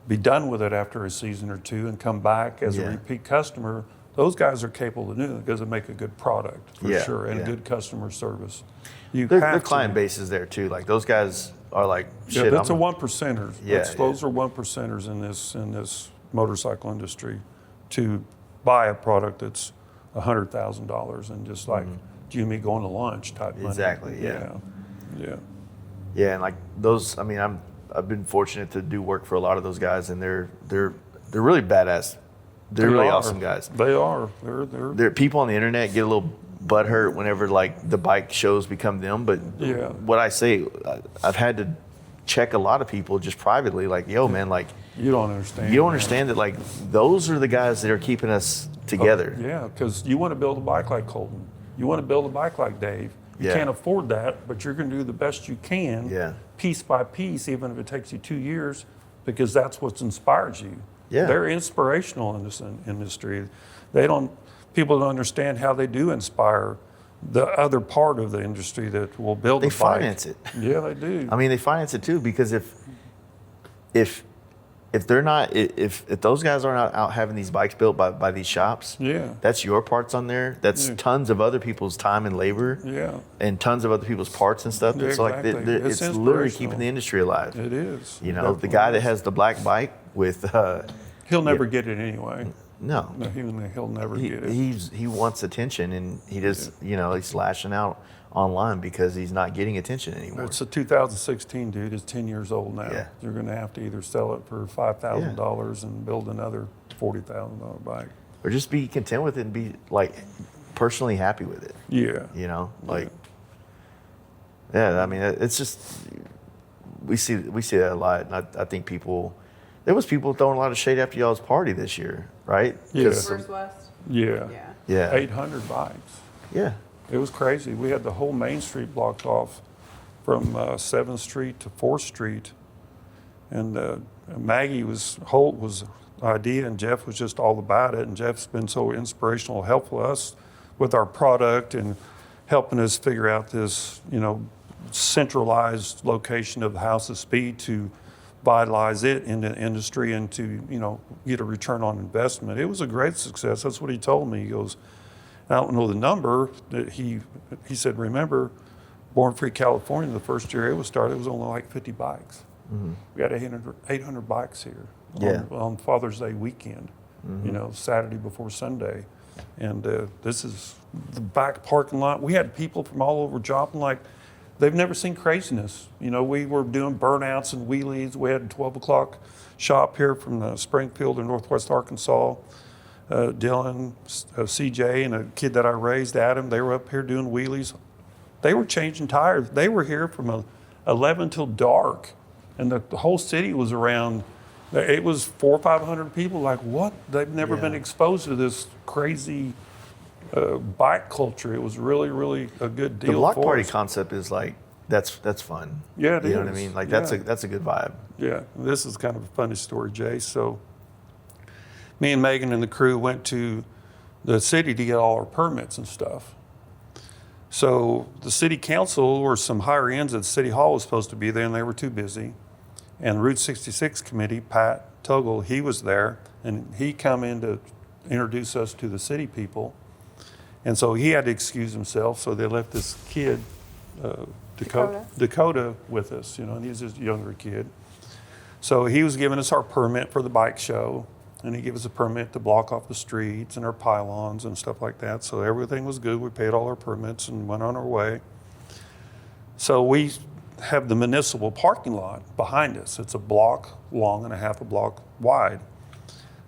be done with it after a season or two, and come back as a Yeah. repeat customer. Those guys are capable of doing it because they make a good product for Yeah, sure and yeah. good customer service. You Their have client to. base is there too. Like those guys are like, Yeah, shit. that's I'm a one percenter. Yeah, Those are one percenters in this motorcycle industry to buy a product that's $100,000 and just like Jimmy going to lunch type money. Exactly, yeah. Yeah. Yeah, and like those. I mean, I've been fortunate to do work for a lot of those guys, and they're really badass. They're really awesome guys. They are. There, people on the internet get a little butthurt whenever like the bike shows become them. But Yeah. what I say, I've had to check a lot of people just privately, like, yo, man, like You don't understand. you don't man. understand that like those are the guys that are keeping us together. Yeah, because you want to build a bike like Colton. You want to build a bike like Dave. You Yeah. can't afford that, but you're going to do the best you can, Yeah. piece by piece, even if it takes you 2 years, because that's what's inspires you. Yeah. They're inspirational in this industry. People don't understand how they do inspire the other part of the industry that will build They a bike. finance it. Yeah, they do. I mean, they finance it too because if they're not if those guys are not out having these bikes built by these shops, Yeah. that's your parts on there. That's Yeah. tons of other people's time and labor, Yeah, and tons of other people's parts and stuff. Yeah, It's like exactly. it's It's literally inspirational. keeping the industry alive. it is. You know, the Definitely guy that is. has the black bike with He'll never get it anyway. no, No, he'll never get it. he wants attention, and he just he's lashing out online because he's not getting attention anymore. It's a 2016, dude. It's 10 years old now. Yeah. You're going to have to either sell it for $5,000 and build another $40,000 bike. Or just be content with it and be like personally happy with it. Yeah. You know, like, yeah, I mean, it's just, we see that a lot. And I think there was people throwing a lot of shade after y'all's party this year, right? Yeah. 'Cause First West. Yeah. Yeah. Yeah. 800 bikes. Yeah. It was crazy. We had the whole Main Street blocked off from 7th Street to 4th Street. And Holt was the idea, and Jeff was just all about it. And Jeff's been so inspirational, helpful to us with our product and helping us figure out this, centralized location of the House of Speed to vitalize it in the industry and to, get a return on investment. It was a great success. That's what he told me. He goes, I don't know the number that he said, remember, Born Free California, the first year it was started, it was only like 50 bikes. We got 800 bikes here on Father's Day weekend, Saturday before Sunday. And this is the back parking lot. We had people from all over Joplin, like they've never seen craziness. We were doing burnouts and wheelies. We had a 12 o'clock shop here from Springfield in Northwest Arkansas. Dylan, CJ, and a kid that I raised, Adam, they were up here doing wheelies. They were changing tires. They were here from 11 till dark, and the whole city was around. It was 400 or 500 people. Like, what? They've never been exposed to this crazy bike culture. It was really, really a good deal. The block for party us. concept is like, that's fun. Yeah, it You know what I is. mean? Like, Yeah. that's a good vibe. Yeah, this is kind of a funny story, Jay. So me and Megan and the crew went to the city to get all our permits and stuff. So the city council or some higher ends at City Hall was supposed to be there, and they were too busy. And Route 66 committee, Pat Tuggle, he was there, and he come in to introduce us to the city people. And so he had to excuse himself, so they left this kid, Dakota with us, you know, and he's a younger kid. So he was giving us our permit for the bike show, and he gave us a permit to block off the streets and our pylons and stuff like that. So everything was good. We paid all our permits and went on our way. So we have the municipal parking lot behind us. It's a block long and a half a block wide.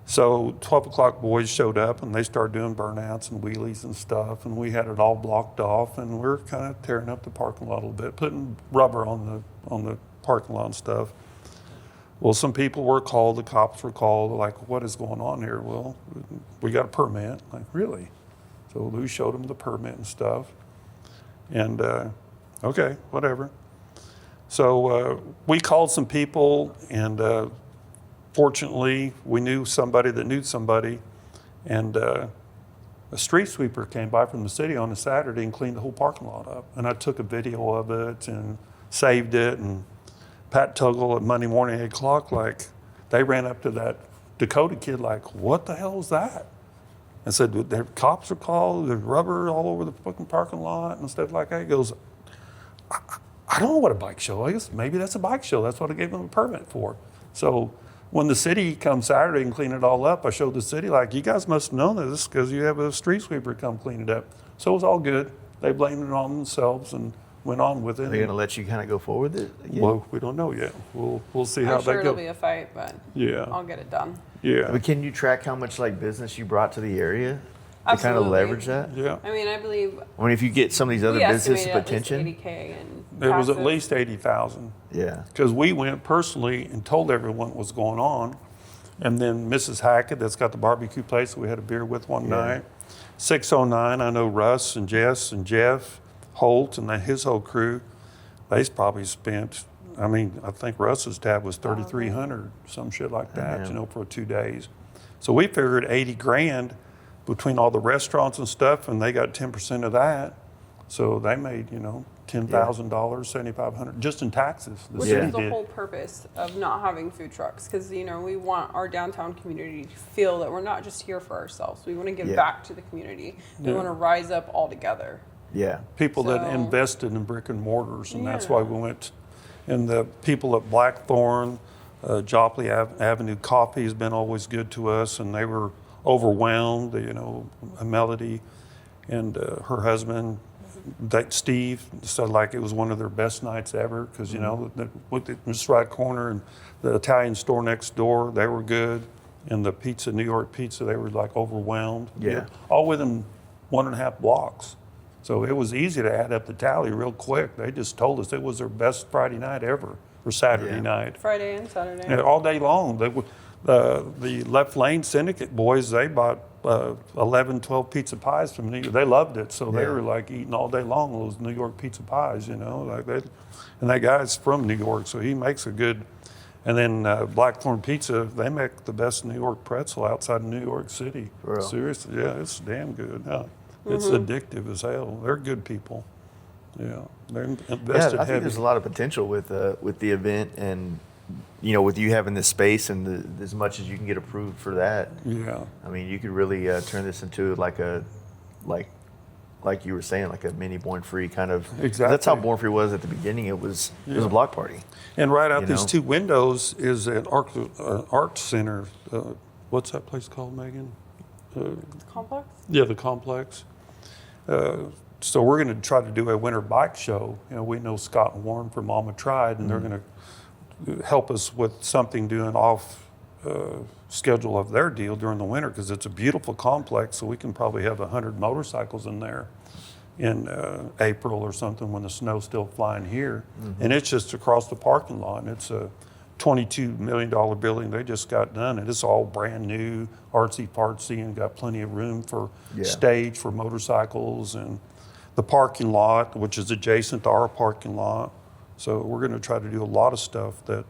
So 12 o'clock boys showed up, and they started doing burnouts and wheelies and stuff, and we had it all blocked off, and we were kind of tearing up the parking lot a little bit, putting rubber on the parking lot and stuff. Well, some people were called, the cops were called, like, what is going on here? Well, we got a permit. Like, really? So Lou showed them the permit and stuff. And, okay, whatever. So we called some people, and fortunately, we knew somebody that knew somebody. And a street sweeper came by from the city on a Saturday and cleaned the whole parking lot up. And I took a video of it and saved it, and Pat Tuggle at Monday morning, 8 o'clock, like, they ran up to that Dakota kid like, what the hell was that? And said, the cops are called, there's rubber all over the fucking parking lot and stuff like that. He goes, I don't know what a bike show is. Maybe that's a bike show. That's what I gave him a permit for. So when the city comes Saturday and clean it all up, I showed the city, like, you guys must have known this because you have a street sweeper come clean it up. So it was all good. They blamed it on themselves and went on with it. Are they going to let you kind of go forward with it again? Well, we don't know yet. We'll see how I'm sure they it'll go. be a fight, but Yeah. I'll get it done. Yeah. But can you track how much like business you brought to the area to kind Absolutely. of leverage that? Yeah. I mean, I believe I mean, if you get some of these other we businesses estimated at attention, least 80K in It was at taxes. least 80,000 yeah, because we went personally and told everyone what was going on. And then Mrs. Hackett, that's got the barbecue place that we had a beer with one night. 609, I know Russ and Jess and Jeff Holt and his whole crew, they probably spent, I mean, I think Russ's tab was 3,300, some shit like that, you know, for 2 days. So we figured 80 grand between all the restaurants and stuff, and they got 10% of that. So they made, you know, $10,000, $7,500 just in taxes. The Which city is the did. whole purpose of not having food trucks, because you know we want our downtown community to feel that we're not just here for ourselves. We want to give back to the community. We want to rise up all together. yeah, People that So- invested in brick and mortars, and that's Yeah. why we went. And the people at Blackthorn, Joplin Avenue Coffee has been always good to us, and they were overwhelmed. You know, Melody and her husband, Steve, said like it was one of their best nights ever because you know just right corner and the Italian store next door, they were good, and the pizza, New York pizza, they were like overwhelmed. Yeah. All within 1.5 blocks. So it was easy to add up the tally real quick. They just told us it was their best Friday night ever, or Saturday night. Friday and Saturday. And all day long. The Left Lane Syndicate boys, they bought 11, 12 pizza pies from New York. They loved it, so they were like eating all day long those New York pizza pies, you know. And that guy's from New York, so he makes a good. And then Blackthorn Pizza, they make the best New York pretzel outside of New York City. For real? Seriously, yeah, it's damn good. Huh? It's addictive as hell. They're good people. Yeah, they're invested yeah. I think heavy. there's a lot of potential with the event, and you know, with you having this space and as much as you can get approved for that. Yeah. I mean, you could really turn this into like you were saying, like a mini Born Free kind of. Exactly. That's how Born Free was at the beginning. It was a block party. And right out You these know? 2 windows is an art center. What's that place called, Megan? Complex? Yeah, the complex. So we're going to try to do a winter bike show. You know, we know Scott and Warren from Alma Tried, and they're going to help us with something doing off schedule of their deal during the winter because it's a beautiful complex. So we can probably have 100 motorcycles in there in April or something when the snow's still flying here. And it's just across the parking lot. And it's a $22 million building they just got done, and it's all brand new, artsy fartsy, and got plenty of room for stage for motorcycles, and the parking lot, which is adjacent to our parking lot. So we're going to try to do a lot of stuff that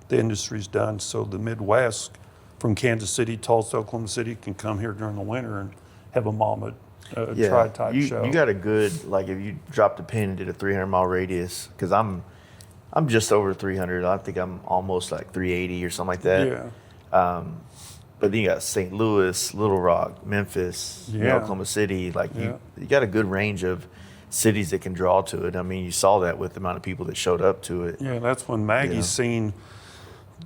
the industry's done, so the Midwest, from Kansas City, Tulsa, Oklahoma City, can come here during the winter and have a mom at tri-type show. You got a good, like if you dropped a pin and did a 300-mile radius, because I'm just over 300. I think I'm almost like 380 or something like that. Yeah. But then you got St. Louis, Little Rock, Memphis, Yeah. Oklahoma City. Like Yeah. you got a good range of cities that can draw to it. I mean, you saw that with the amount of people that showed up to it. Yeah, that's when Maggie Yeah. seen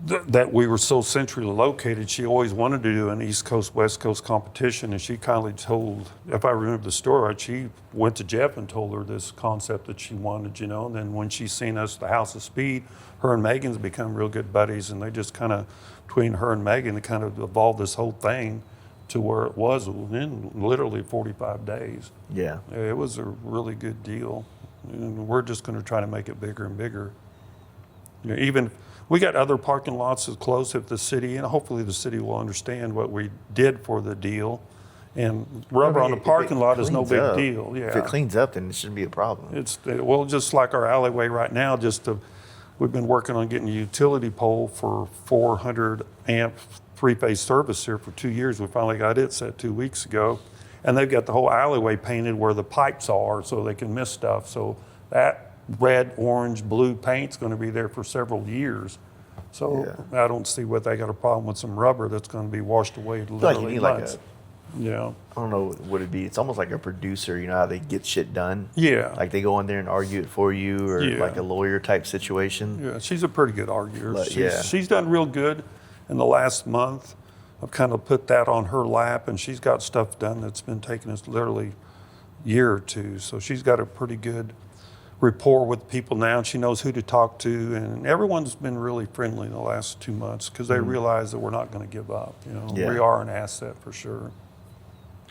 that we were so centrally located. She always wanted to do an East Coast, West Coast competition, and she kindly told, if I remember the story right, she went to Jeff and told her this concept that she wanted, you know. And then when she seen us, the House of Speed, her and Megan's become real good buddies, and they just kind of, between her and Megan, they kind of evolved this whole thing to where it was in literally 45 days. Yeah. It was a really good deal, and we're just going to try to make it bigger and bigger. You know, even we got other parking lots as close if the city, and hopefully the city will understand what we did for the deal. And rubber on the parking lot is no big deal. Yeah, If it cleans up, then it shouldn't be a problem. Well, just like our alleyway right now, we've been working on getting a utility pole for 400 amp three-phase service here for 2 years. We finally got it set 2 weeks ago. And they've got the whole alleyway painted where the pipes are so they can miss stuff. So that red, orange, blue paint's going to be there for several years. So I don't see what they got a problem with some rubber that's going to be washed away I feel literally like you need months. I don't know what it'd be. It's almost like a producer. You know how they get shit done? Yeah. Like they go in there and argue it for you, or Yeah. like a lawyer type situation. Yeah, she's a pretty good arguer. But, yeah. She's done real good in the last month. I've kind of put that on her lap, and she's got stuff done that's been taking us literally a year or two. So she's got a pretty good rapport with people now. She knows who to talk to, and everyone's been really friendly the last 2 months because they realize that we're not going to give up. You know, Yeah. we are an asset for sure.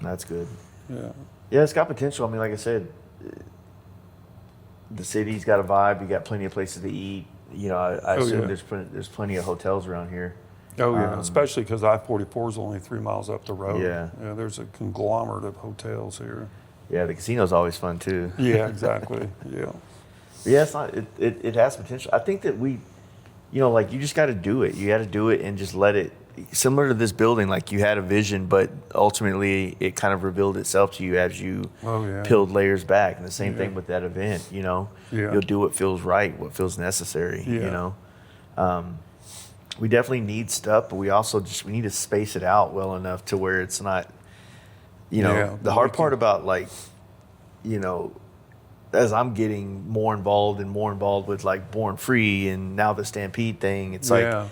That's good. Yeah. Yeah, it's got potential. I mean, like I said, the city's got a vibe. You got plenty of places to eat. You know, I assume yeah. there's plenty of hotels around here. Oh yeah, especially because I-44 is only 3 miles up the road. Yeah. There's a conglomerate of hotels here. Yeah, the casino's always fun too. Yeah, exactly. Yeah. But yeah, it's not. It has potential. I think that we, you know, like you just got to do it. You got to do it and just let it. Similar to this building, like you had a vision, but ultimately it kind of revealed itself to you as you peeled layers back. And the same thing with that event. You know, you'll do what feels right, what feels necessary. Yeah. You know, we definitely need stuff, but we also we need to space it out well enough to where it's not. You know, the hard part about like, you know, as I'm getting more involved with like Born Free and now the Stampede thing, it's like,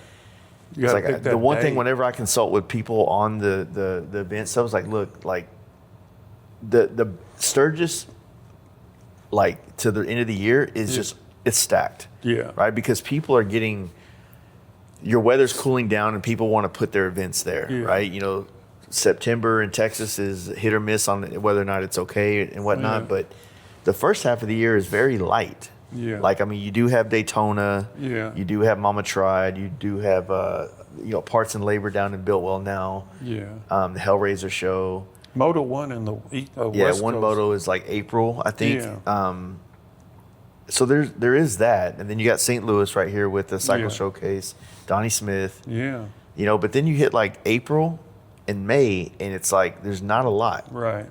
it's like the one thing whenever I consult with people on the event stuff is like, look, like the Sturgis, like to the end of the year is just, it's stacked. Yeah. Right. Because people are getting, your weather's cooling down and people want to put their events there. Yeah. Right. You know, September in Texas is hit or miss on whether or not it's okay and whatnot. But the first half of the year is very light. Yeah. Like, I mean, you do have Daytona. Yeah. You do have Mama Tried. You do have, you know, Parts and Labor down in Biltwell now. Yeah. The Hellraiser show. Moto 1 in the West one Coast. Moto is like April, I think. Yeah. So there is that. And then you got St. Louis right here with the Cycle Yeah. Showcase, Donnie Smith. Yeah. You know, but then you hit like April and May, and it's like there's not a lot. Right.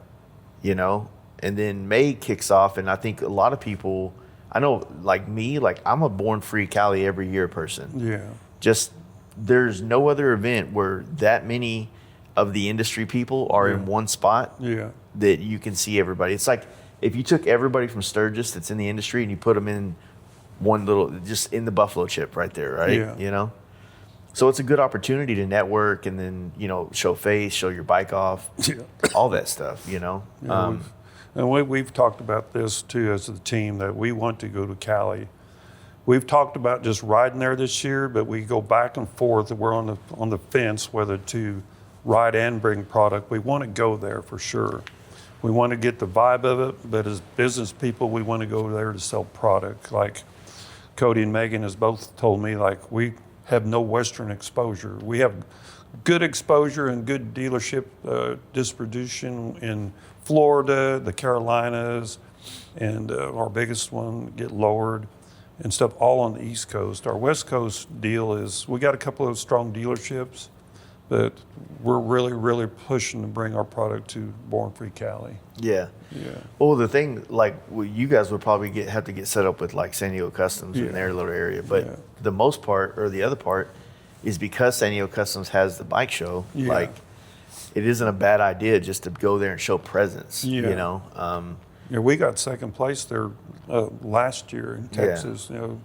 You know? And then May kicks off, and I think a lot of people, I know like me, like I'm a Born Free Cali every year person. Yeah. Just there's no other event where that many of the industry people are in one spot Yeah. that you can see everybody. It's like if you took everybody from Sturgis that's in the industry and you put them in one little, just in the Buffalo chip right there, right? Yeah. You know? So it's a good opportunity to network and then, you know, show face, show your bike off, all that stuff, you know? Yeah, we've talked about this too as a team that we want to go to Cali. We've talked about just riding there this year, but we go back and forth. We're on the fence whether to ride and bring product. We want to go there for sure. We want to get the vibe of it, but as business people, we want to go there to sell product. Like Cody and Megan has both told me, like we have no Western exposure. We have good exposure and good dealership distribution in Florida, the Carolinas, and our biggest one get lowered and stuff all on the East Coast. Our West Coast deal is we got a couple of strong dealerships, But we're really, really pushing to bring our product to Born Free Cali. Yeah. Yeah. Well, the thing, like, well, you guys would probably have to get set up with like San Diego Customs in their little area, but Yeah. the most part, or the other part, is because San Diego Customs has the bike show. Yeah. Like, it isn't a bad idea just to go there and show presence. Yeah. You know. Yeah, we got second place there last year in Texas. You know,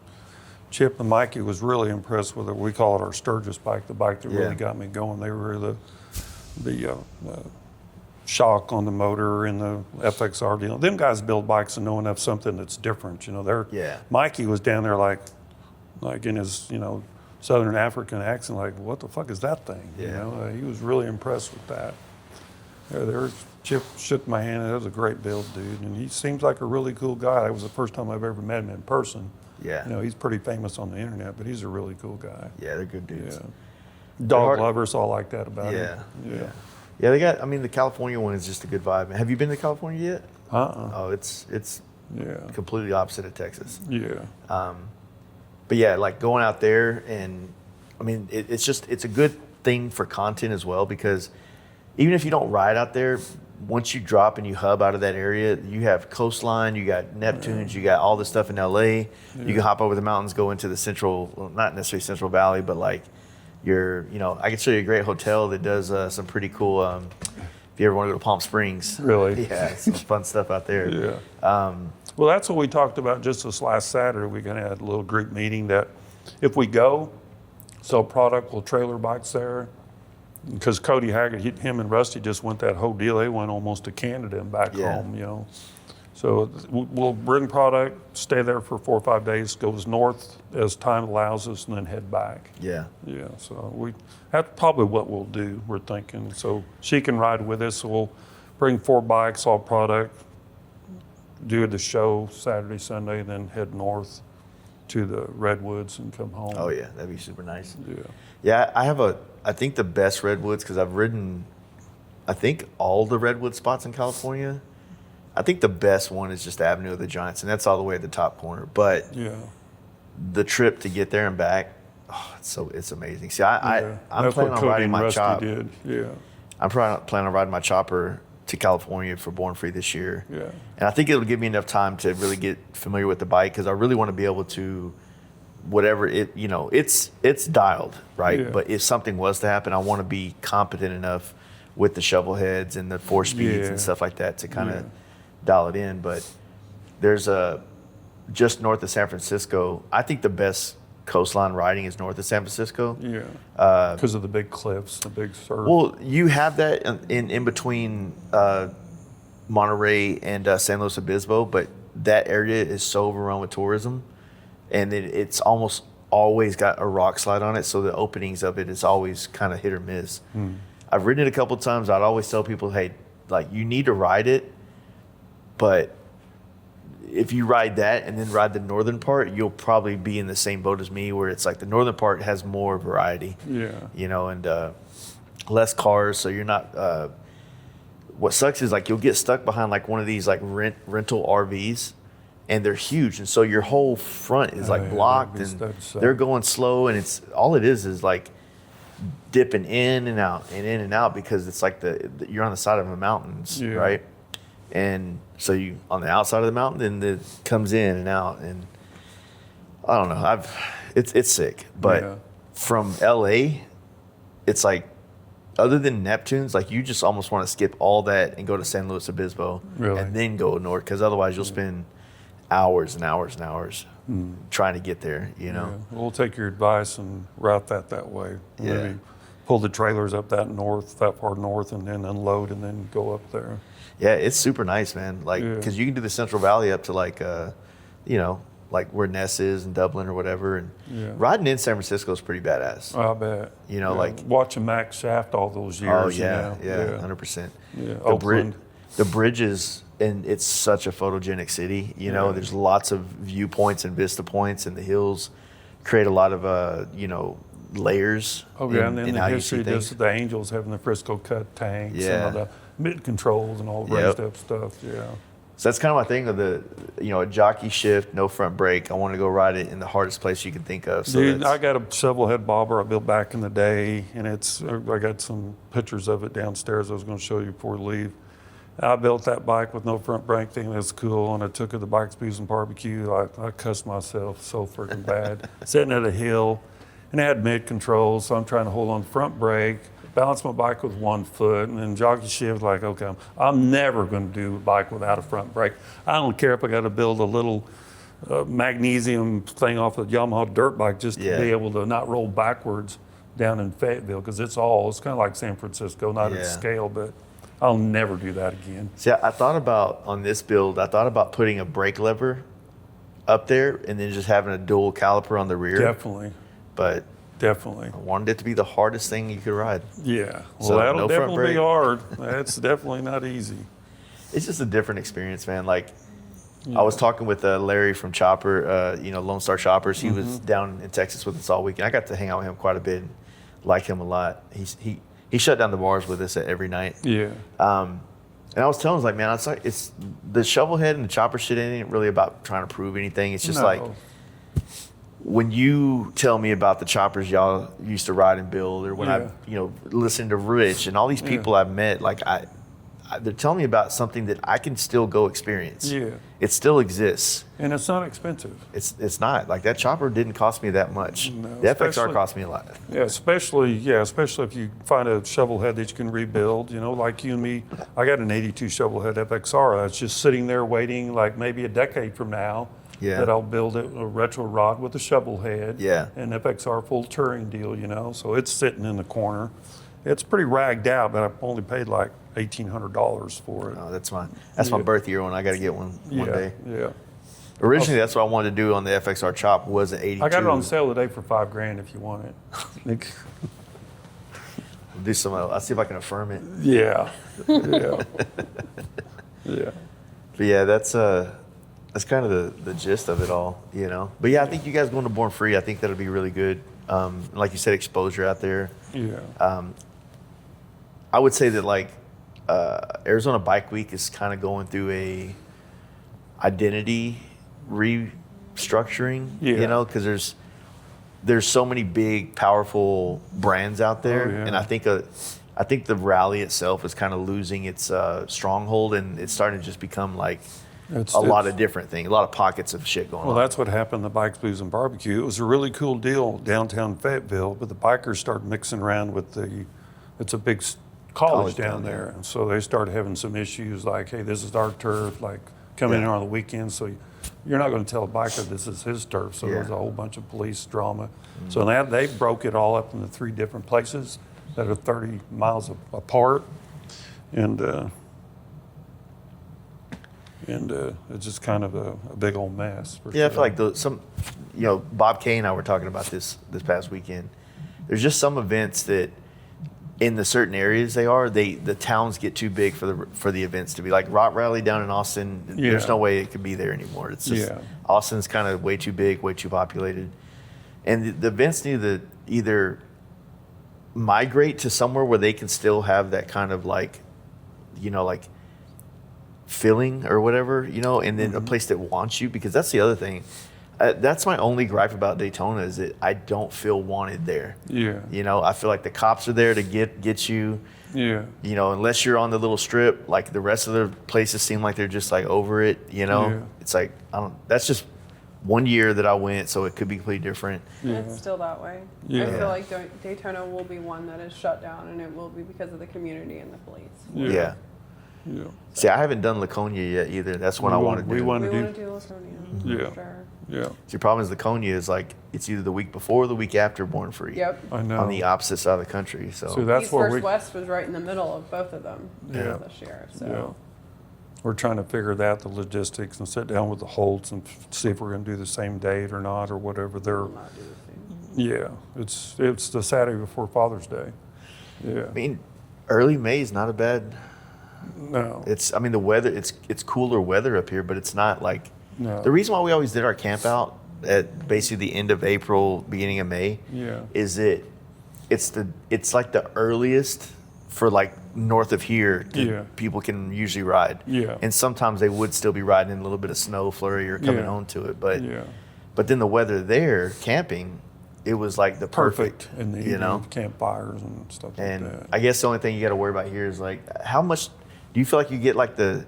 Chip and Mikey was really impressed with it. We call it our Sturgis bike, the bike that really got me going. They were the shock on the motor and the FXR deal. Them guys build bikes and know enough something that's different. You know, Mikey was down there like in his Southern African accent, like, what the fuck is that thing? Yeah. You know, he was really impressed with that. Chip shook my hand. That was a great build, dude, and he seems like a really cool guy. That was the first time I've ever met him in person. Yeah. You know, he's pretty famous on the internet, but he's a really cool guy. Yeah, they're good dudes. Yeah. Dog lovers all like that about him. Yeah. Yeah, they got. I mean, the California one is just a good vibe. Have you been to California yet? Oh, it's completely opposite of Texas. Yeah. But yeah, like going out there, and I mean, it's a good thing for content as well, because even if you don't ride out there, once you drop and you hub out of that area, you have coastline, you got Neptunes, you got all this stuff in LA. You can hop over the mountains, go into the not necessarily Central Valley, but like I can show you a great hotel that does some pretty cool, if you ever want to go to Palm Springs. Really? Yeah, some fun stuff out there. Yeah. Well, that's what we talked about just this last Saturday. We're going to have a little group meeting that if we go, sell product, we'll trailer bikes there. Because Cody Haggard, him and Rusty just went that whole deal. They went almost to Canada and back home, So we'll bring product, stay there for 4 or 5 days, goes north as time allows us, and then head back. Yeah. Yeah, so that's probably what we'll do, we're thinking. So she can ride with us. So we'll bring 4 bikes, all product, do the show Saturday, Sunday, then head north to the Redwoods and come home. Oh, yeah, that'd be super nice. Yeah. Yeah, I think the best Redwoods, because I've ridden, I think, all the Redwood spots in California. I think the best one is just the Avenue of the Giants, and that's all the way at the top corner. But the trip to get there and back, it's amazing. See, I'm planning on riding my chop. Yeah. I'm planning on riding my chopper to California for Born Free this year. Yeah. And I think it'll give me enough time to really get familiar with the bike, because I really want to be able to, whatever it's dialed, right? Yeah. But if something was to happen, I want to be competent enough with the shovel heads and the 4 speeds and stuff like that to kind of dial it in. But there's just north of San Francisco, I think the best coastline riding is north of San Francisco. Yeah. Because of the big cliffs, the big surf. Well, you have that in between Monterey and San Luis Obispo, but that area is so overrun with tourism, and it's almost always got a rock slide on it, so the openings of it is always kind of hit or miss. I've ridden it a couple of times. I'd always tell people, hey, like, you need to ride it, but if you ride that and then ride the northern part, you'll probably be in the same boat as me, where it's like the northern part has more variety. Yeah. And less cars, so you're not. What sucks is, like, you'll get stuck behind like one of these like rental RVs, and they're huge, and so your whole front is like blocked, and they're going slow, and it's all it is like dipping in and out and in and out, because it's like you're on the side of the mountains, right? And so you on the outside of the mountain, then it comes in and out, and I don't know. It's sick, but from LA, it's like, other than Neptunes, like, you just almost want to skip all that and go to San Luis Obispo, and then go north, because otherwise you'll spend hours and hours and hours trying to get there. We'll take your advice and route that way. Maybe pull the trailers up that far north, and then unload and then go up there. Yeah, it's super nice, man. Like, because you can do the Central Valley up to like, like where Ness is in Dublin or whatever. And riding in San Francisco is pretty badass. I bet. Like watching Max Shaft all those years. Oh yeah, 100%. Yeah, Oakland. The bridges, and it's such a photogenic city. There's lots of viewpoints and vista points, and the hills create a lot of layers. Oh yeah, and then the history of the Angels having the Frisco cut tanks and all the mid controls and all the raised up stuff. Yeah. So that's kind of my thing of a jockey shift, no front brake. I want to go ride it in the hardest place you can think of. So Dude, I got a shovel head bobber I built back in the day, and I got some pictures of it downstairs I was going to show you before we leave. I built that bike with no front brake thing. That's cool. And I took it to Bikes, Booze, and Barbecue. I cussed myself so freaking bad. Sitting at a hill, and I had mid control, so I'm trying to hold on the front brake, balance my bike with one foot, and then jockey shift like, okay, I'm never going to do a bike without a front brake. I don't care if I got to build a little magnesium thing off a Yamaha dirt bike just to be able to not roll backwards down in Fayetteville, because it's kind of like San Francisco, not at scale, but I'll never do that again. See, I thought about, on this build, putting a brake lever up there and then just having a dual caliper on the rear. Definitely. But definitely, I wanted it to be the hardest thing you could ride. Yeah. Well, So, that'll no front definitely be brake. hard. That's definitely not easy. It's just a different experience, man. Like, I was talking with Larry from Chopper, Lone Star Choppers. He was down in Texas with us all weekend. I got to hang out with him quite a bit, like him a lot. He shut down the bars with us every night. Yeah. And I was telling him, like, man, it's the shovel head and the chopper shit ain't really about trying to prove anything. It's just like, when you tell me about the choppers y'all used to ride and build, or when I listened to Rich and all these people I've met, like they're telling me about something that I can still go experience. Yeah. It still exists. And it's not expensive. It's not. Like, that chopper didn't cost me that much. No, The FXR cost me a lot. Yeah, especially if you find a shovel head that you can rebuild, like you and me. I got an 82 shovel head FXR that's just sitting there waiting, like maybe a decade from now, that I'll build a retro rod with a shovel head, and FXR full touring deal, so it's sitting in the corner. It's pretty ragged out, but I've only paid like $1,800 for it. Oh, that's my birth year one. I got to get one day. Yeah. Originally, that's what I wanted to do on the FXR chop, was an 82. I got it on sale today for $5,000 if you want it. Do some. I'll see if I can affirm it. Yeah. Yeah. Yeah. But yeah, that's kind of the gist of it all, But yeah, I think you guys going to Born Free, I think that'll be really good. Like you said, exposure out there. Yeah. I would say that, like, Arizona Bike Week is kind of going through a identity restructuring, because there's so many big, powerful brands out there, and I think the rally itself is kind of losing its stronghold, and it's starting to just become like a lot of different things, a lot of pockets of shit going on. Well, that's what happened at Bikes, Booze, and Barbecue. It was a really cool deal downtown Fayetteville, but the bikers started mixing around with it's a big college down there. And so they started having some issues like, hey, this is our turf, like coming in on the weekends. So you're not going to tell a biker this is his turf. So there's a whole bunch of police drama. So now they broke it all up into 3 different places that are 30 miles apart. And it's just kind of a big old mess. I feel like Bob Kay and I were talking about this past weekend. There's just some events that, in the certain areas the towns get too big for the events to be, like Rock Rally down in Austin. There's no way it could be there anymore. It's just Austin's kind of way too big, way too populated, and the events need to either migrate to somewhere where they can still have that kind of like feeling or whatever, and then a place that wants you, because that's the other thing. That's my only gripe about Daytona, is that I don't feel wanted there. Yeah. I feel like the cops are there to get you. Yeah. Unless you're on the little strip, like the rest of the places seem like they're just like over it. Yeah. It's like, that's just one year that I went, so it could be completely different. Yeah. It's still that way. Yeah. I feel like Daytona will be one that is shut down, and it will be because of the community and the police. Yeah. Yeah. See, I haven't done Laconia yet either. That's what I want to do. We want to do Laconia. Yeah. Sure. Yeah. See, the problem is Laconia is like, it's either the week before or the week after Born Free. Yep. I know. On the opposite side of the country. So that's East where First West was right in the middle of both of them this year. So we're trying to figure out the logistics and sit down with the Holtz and see if we're going to do the same date or not, or whatever. It's the Saturday before Father's Day. Yeah. I mean, early May is not a bad. No. The weather, it's cooler weather up here, but it's not like. No. The reason why we always did our camp out at basically the end of April, beginning of May, is that it's like the earliest for like north of here that Yeah. people can usually ride. Yeah. And sometimes they would still be riding in a little bit of snow flurry or coming Yeah. onto it. But Yeah. but then the weather there, camping, it was like the perfect, In the you know. campfires and stuff And like that. I guess the only thing you got to worry about here is like how much do you feel like you get like the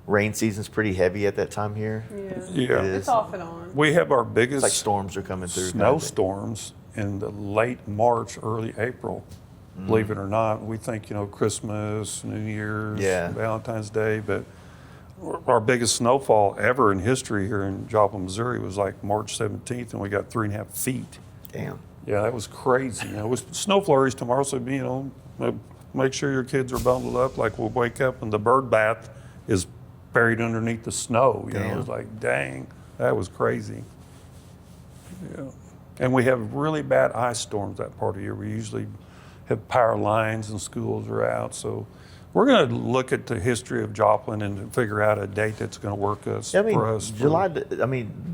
rain season's pretty heavy at that time here? Yeah. It is. It's off and on. We have our biggest It's like storms are coming through. kind of thing. snowstorms in the late March, early April. Believe it or not, we think, Christmas, New Year's, Yeah. Valentine's Day, but our biggest snowfall ever in history here in Joplin, Missouri was like March 17th, and we got 3.5 feet. Damn. Yeah, that was crazy. With snow flurries tomorrow, so make sure your kids are bundled up. Like we'll wake up and the bird bath is buried underneath the snow. Damn. It's like, dang, that was crazy. Yeah, and we have really bad ice storms that part of the year. We usually have power lines and schools are out. So we're going to look at the history of Joplin and figure out a date that's going to work Yeah, I mean, for us.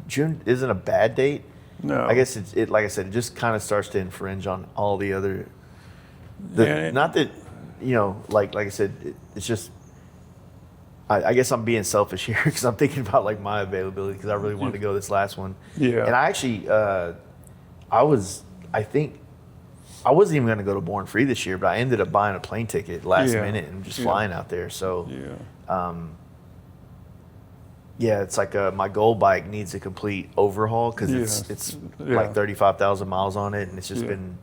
June isn't a bad date. No. I guess it like I said, it just kind of starts to infringe on all the other. Yeah. Not that, like I said, it's just. I guess I'm being selfish here because I'm thinking about like my availability because I really wanted to go this last one. Yeah. And I actually, I think I wasn't even going to go to Born Free this year, but I ended up buying a plane ticket last Yeah. minute and just Yeah. flying out there. So. Yeah. Yeah, it's like my Gold bike needs a complete overhaul because Yeah. it's Yeah. like 35,000 miles on it, and it's just Yeah. been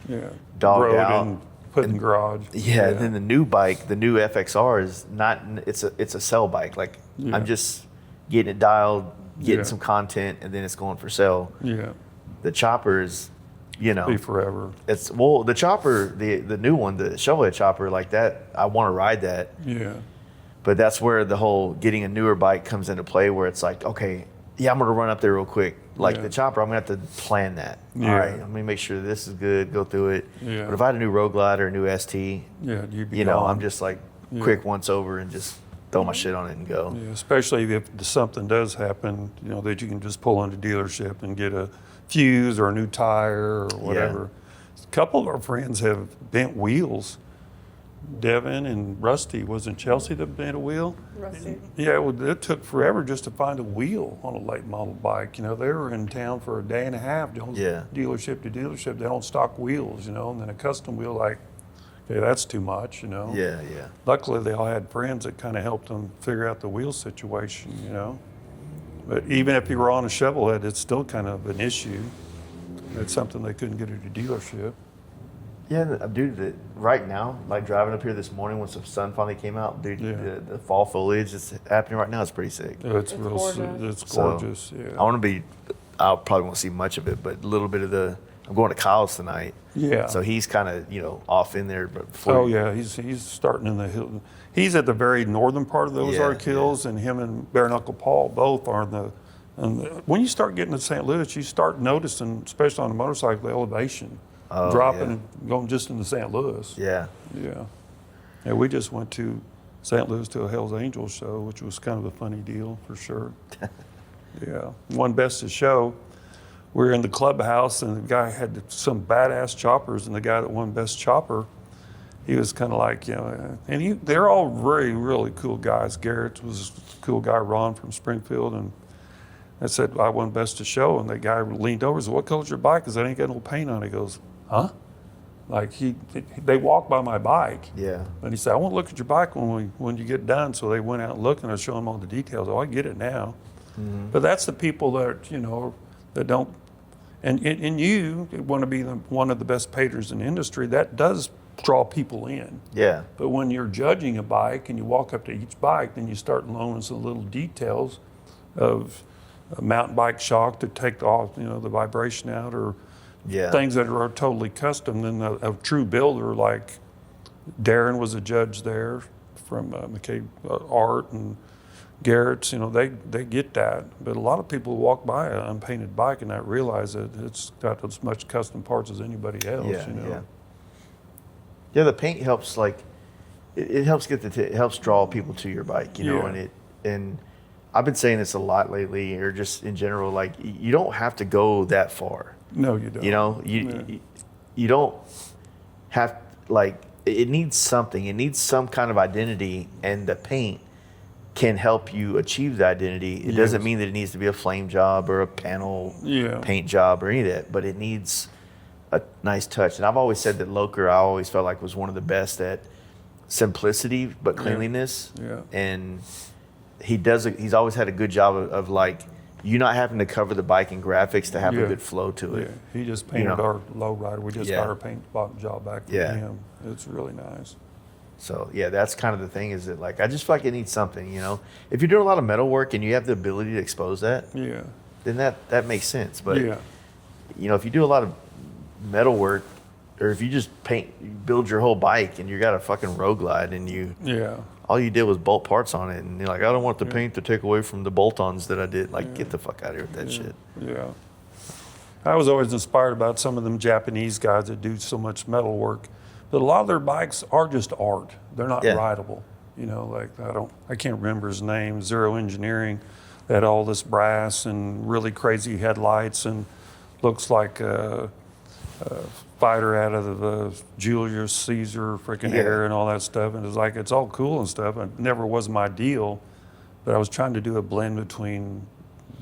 Yeah. dogged Road out. and put in the garage. yeah. And then the new bike, the new FXR, is not. It's a sell bike. Like Yeah. I'm just getting it dialed, getting Yeah. some content, and then it's going for sale. Yeah. The chopper is, Be forever. it's the chopper, the new one, the shovelhead chopper, like that. I want to ride that. Yeah. But that's where the whole getting a newer bike comes into play, where it's like, okay, yeah, I'm going to run up there real quick. Like Yeah. the chopper, I'm going to have to plan that. Yeah. All right, I'm going to make sure this is good, go through it. Yeah. But if I had a new Road Glide or a new ST, Yeah. You'd be gone. I'm just like quick once over and just throw my shit on it and go. Yeah, especially if something does happen, that you can just pull into dealership and get a fuse or a new tire or whatever. A couple of our friends have bent wheels. Devin and Rusty, wasn't Chelsea that bent a wheel? Rusty. Yeah, well, it took forever just to find a wheel on a late model bike. They were in town for a day and a half, Yeah. dealership to dealership. They don't stock wheels, and then a custom wheel, like, okay, that's too much, Yeah, yeah. Luckily, they all had friends that kind of helped them figure out the wheel situation, But even if you were on a shovelhead, it's still kind of an issue. It's something they couldn't get at a dealership. Yeah, dude, right now, like driving up here this morning when some sun finally came out, dude, Yeah. the fall foliage that's happening right now is pretty sick. It's It's real, gorgeous. it's So, gorgeous. I want to I probably won't see much of it, but a little bit of I'm going to Kyle's tonight. Yeah. So he's kind of, off in there. But before Oh yeah, he's starting in the hill. He's at the very northern part of the Ozark Yeah, Hills, and him and Bare Knuckle Paul both are in the. When you start getting to St. Louis, you start noticing, especially on a motorcycle, the elevation dropping and going just into St. Louis. Yeah. Yeah. Yeah, we just went to St. Louis to a Hell's Angels show, which was kind of a funny deal for sure. Yeah. Won Best of Show. We were in the clubhouse, and the guy had some badass choppers, and the guy that won Best Chopper, he was kind of like, and they're all really cool guys. Garrett was a cool guy, Ron from Springfield, and I said, I won Best of Show, and the guy leaned over and said, what color's your bike? Because I ain't got no paint on it. He goes, huh? Like they walked by my bike. Yeah. And he said, I want to look at your bike when you get done. So they went out and looked, and I showed them all the details. Oh, I get it now. Mm-hmm. But that's the people that, that don't, and you want to be one of the best painters in the industry. That does draw people in. Yeah. But when you're judging a bike and you walk up to each bike, then you start learning some little details of a mountain bike shock to take off, the vibration out, or Yeah. things that are totally custom. Then a true builder like Darren was a judge there from McKay Art and Garrett's. They get that. But a lot of people walk by an unpainted bike and not realize that it's got as much custom parts as anybody else. Yeah. Yeah, the paint helps. Like, it helps it helps draw people to your bike. Yeah. And I've been saying this a lot lately, or just in general. Like, you don't have to go that far. No, you don't. You don't have, like, it needs something. It needs some kind of identity, and the paint can help you achieve the identity. It doesn't mean that it needs to be a flame job or a panel paint job or any of that, but it needs a nice touch. And I've always said that Loker, I always felt like was one of the best at simplicity but cleanliness. Yeah. And he's always had a good job of like you not having to cover the bike in graphics to have a good flow to it. Yeah. He just painted our lowrider. We just got our paint job back from him. It's really nice. So yeah, that's kind of the thing, is that like I just feel like it needs something, you know. If you're doing a lot of metal work and you have the ability to expose that, then that makes sense. But you know, if you do a lot of metal work, or if you just build your whole bike and you got a fucking Road Glide and all you did was bolt parts on it, and you're like, I don't want the paint to take away from the bolt-ons that I did. Like, get the fuck out of here with that shit. Yeah. I was always inspired about some of them Japanese guys that do so much metal work. But a lot of their bikes are just art. They're not rideable. You know, like I can't remember his name, Zero Engineering, that had all this brass and really crazy headlights and looks like a fighter out of the Julius Caesar freaking era and all that stuff. And it's like, it's all cool and stuff. It never was my deal, but I was trying to do a blend between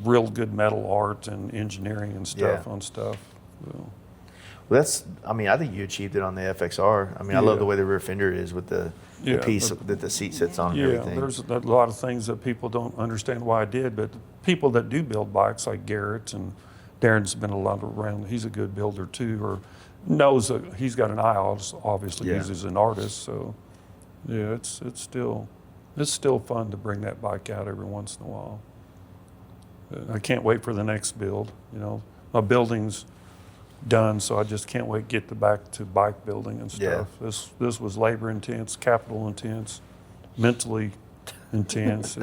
real good metal art and engineering and stuff on stuff. So. Well, I think you achieved it on the FXR. I mean, I love the way the rear fender is with the piece that the seat sits on and everything. There's a lot of things that people don't understand why I did, but people that do build bikes, like Garrett, and Darren's been a lot around, he's a good builder too, or knows that he's got an eye, obviously, because he's an artist. So, yeah, it's still fun to bring that bike out every once in a while. I can't wait for the next build. You know, my building's done, so I just can't wait to get back to bike building and stuff. This was labor intense, capital intense, mentally intense.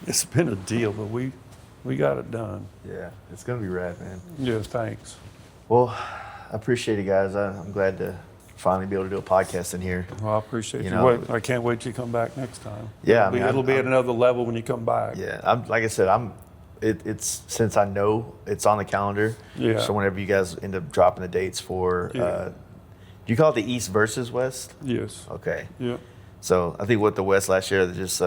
It's been a deal, but we got it done. Yeah, it's gonna be rad, man. Yeah, thanks. Well, I appreciate it, guys. I'm glad to finally be able to do a podcast in here. Well, I appreciate you. know, I can't wait to come back next time. Yeah, it'll be at another level when you come back. Yeah, like I said, it's since I know it's on the calendar. Yeah. So whenever you guys end up dropping the dates for, do you call it the East versus West? Yes. Okay. Yeah. So I think the West last year, they just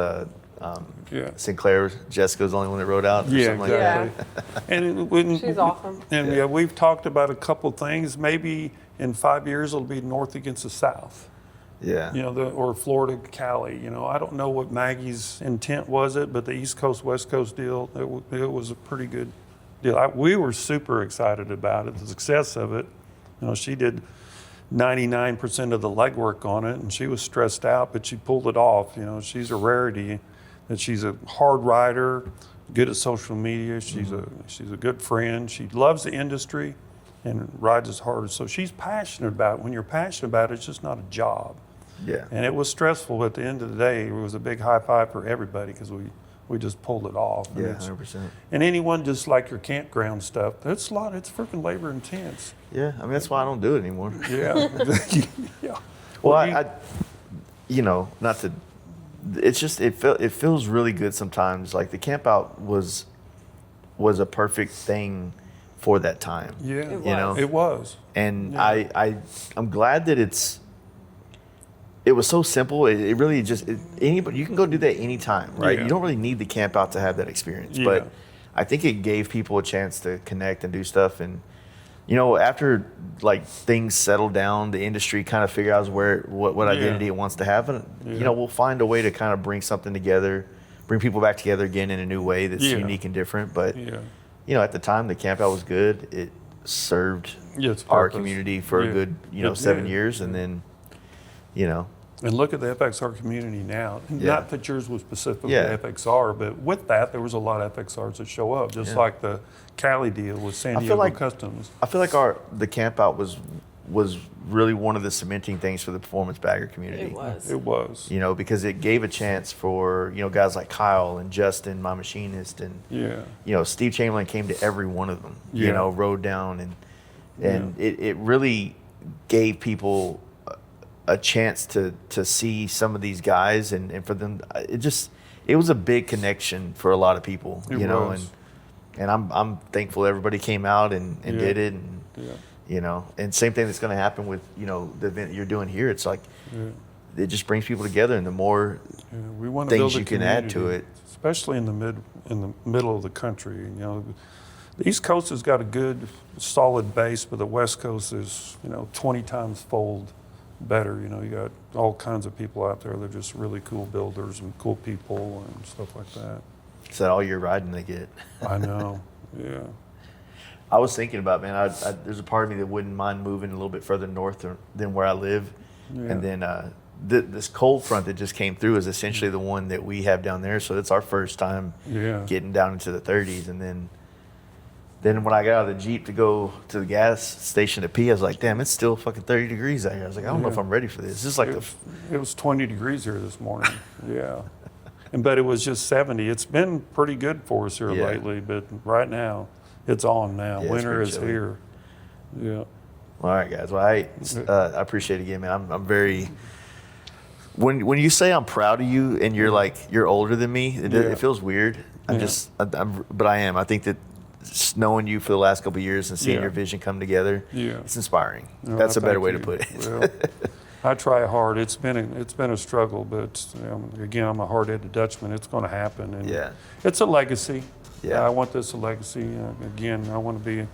Sinclair, Jessica's the only one that rode out. Or Yeah, something exactly. Like And She's awesome. And we've talked about a couple things. Maybe in 5 years it'll be North against the South. Yeah. You know, or Florida, Cali. You know, I don't know what Maggie's intent was but the East Coast, West Coast deal, it was a pretty good deal. We were super excited about it, the success of it. You know, she did 99% of the legwork on it, and she was stressed out, but she pulled it off. You know, she's a rarity, and she's a hard rider, good at social media. She's a good friend. She loves the industry and rides as hard as. So she's passionate about it. When you're passionate about it, it's just not a job. Yeah. And it was stressful, but at the end of the day, it was a big high five for everybody because we just pulled it off. And Yeah, 100%. And anyone just like your campground stuff, it's freaking labor intense. Yeah, I mean, that's why I don't do it anymore. Yeah. Yeah. Well, I not to, it's just, it feels really good sometimes. Like the camp out was a perfect thing for that time. Yeah. It was. And I'm glad that it was so simple. It really just, anybody, you can go do that anytime, right? Yeah. You don't really need the camp out to have that experience. Yeah. But I think it gave people a chance to connect and do stuff. And, you know, after like things settle down, the industry kind of figure out what identity it wants to have. And, you know, we'll find a way to kind of bring something together, bring people back together again in a new way that's unique and different. But, you know, at the time, the camp out was good. It served our community for a good, 7 years. And then, you know. And look at the FXR community now. Not that yours was specifically FXR, but with that, there was a lot of FXRs that show up, just like the Cali deal with San Diego Customs. I feel like the camp out was really one of the cementing things for the performance bagger community. It was. You know, because it gave a chance for, guys like Kyle and Justin, my machinist, and Steve Chamberlain came to every one of them. Rode down and it really gave people a chance to see some of these guys and for them it was a big connection for a lot of people. And I'm thankful everybody came out and did it, and you know. And same thing that's going to happen with, you know, the event you're doing here. It's like, it just brings people together, and the more we want to things build a you can add to community, it. especially in the middle of the country. You know, the East Coast has got a good, solid base, but the West Coast is, you know, 20 times fold better. You know, you got all kinds of people out there. They're just really cool builders and cool people and stuff like that. Is that all your riding they get? I know. Yeah. I was thinking about, man, there's a part of me that wouldn't mind moving a little bit further north than where I live. Yeah. And then this cold front that just came through is essentially the one that we have down there. So it's our first time getting down into the 30s. And then when I got out of the Jeep to go to the gas station to pee, I was like, damn, it's still fucking 30 degrees out here. I was like, I don't know if I'm ready for this. This is like it was 20 degrees here this morning. Yeah. But it was just 70. It's been pretty good for us here lately, but right now it's on now. Yeah, Winter is chilly. here. Yeah. All right, guys. Well, I appreciate it again, man. I'm very. When you say I'm proud of you and you're like you're older than me, it feels weird. But I am. I think that just knowing you for the last couple of years and seeing your vision come together, it's inspiring. No, That's a better way to you. put it. Well, I try hard. It's been a struggle, but again, I'm a hard-headed Dutchman. It's going to happen, and it's a legacy. Yeah, I want this a legacy. Again, I want to be.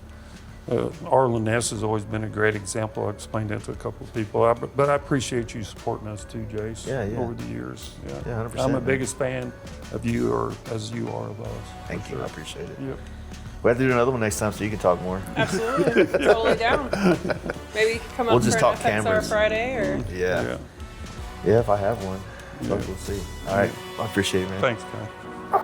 Arlen Ness has always been a great example. I explained that to a couple of people, but I appreciate you supporting us too, Jace. Over the years. Yeah, 100%. I'm the biggest fan of you, or as you are of us. Thank you. I appreciate it. Yep. We'll have to do another one next time so you can talk more. Absolutely. Totally down. Maybe you can come We'll up just for talk an FXR cameras. Friday or Yeah, if I have one. We'll see. All right. I appreciate it, man. Thanks, guy.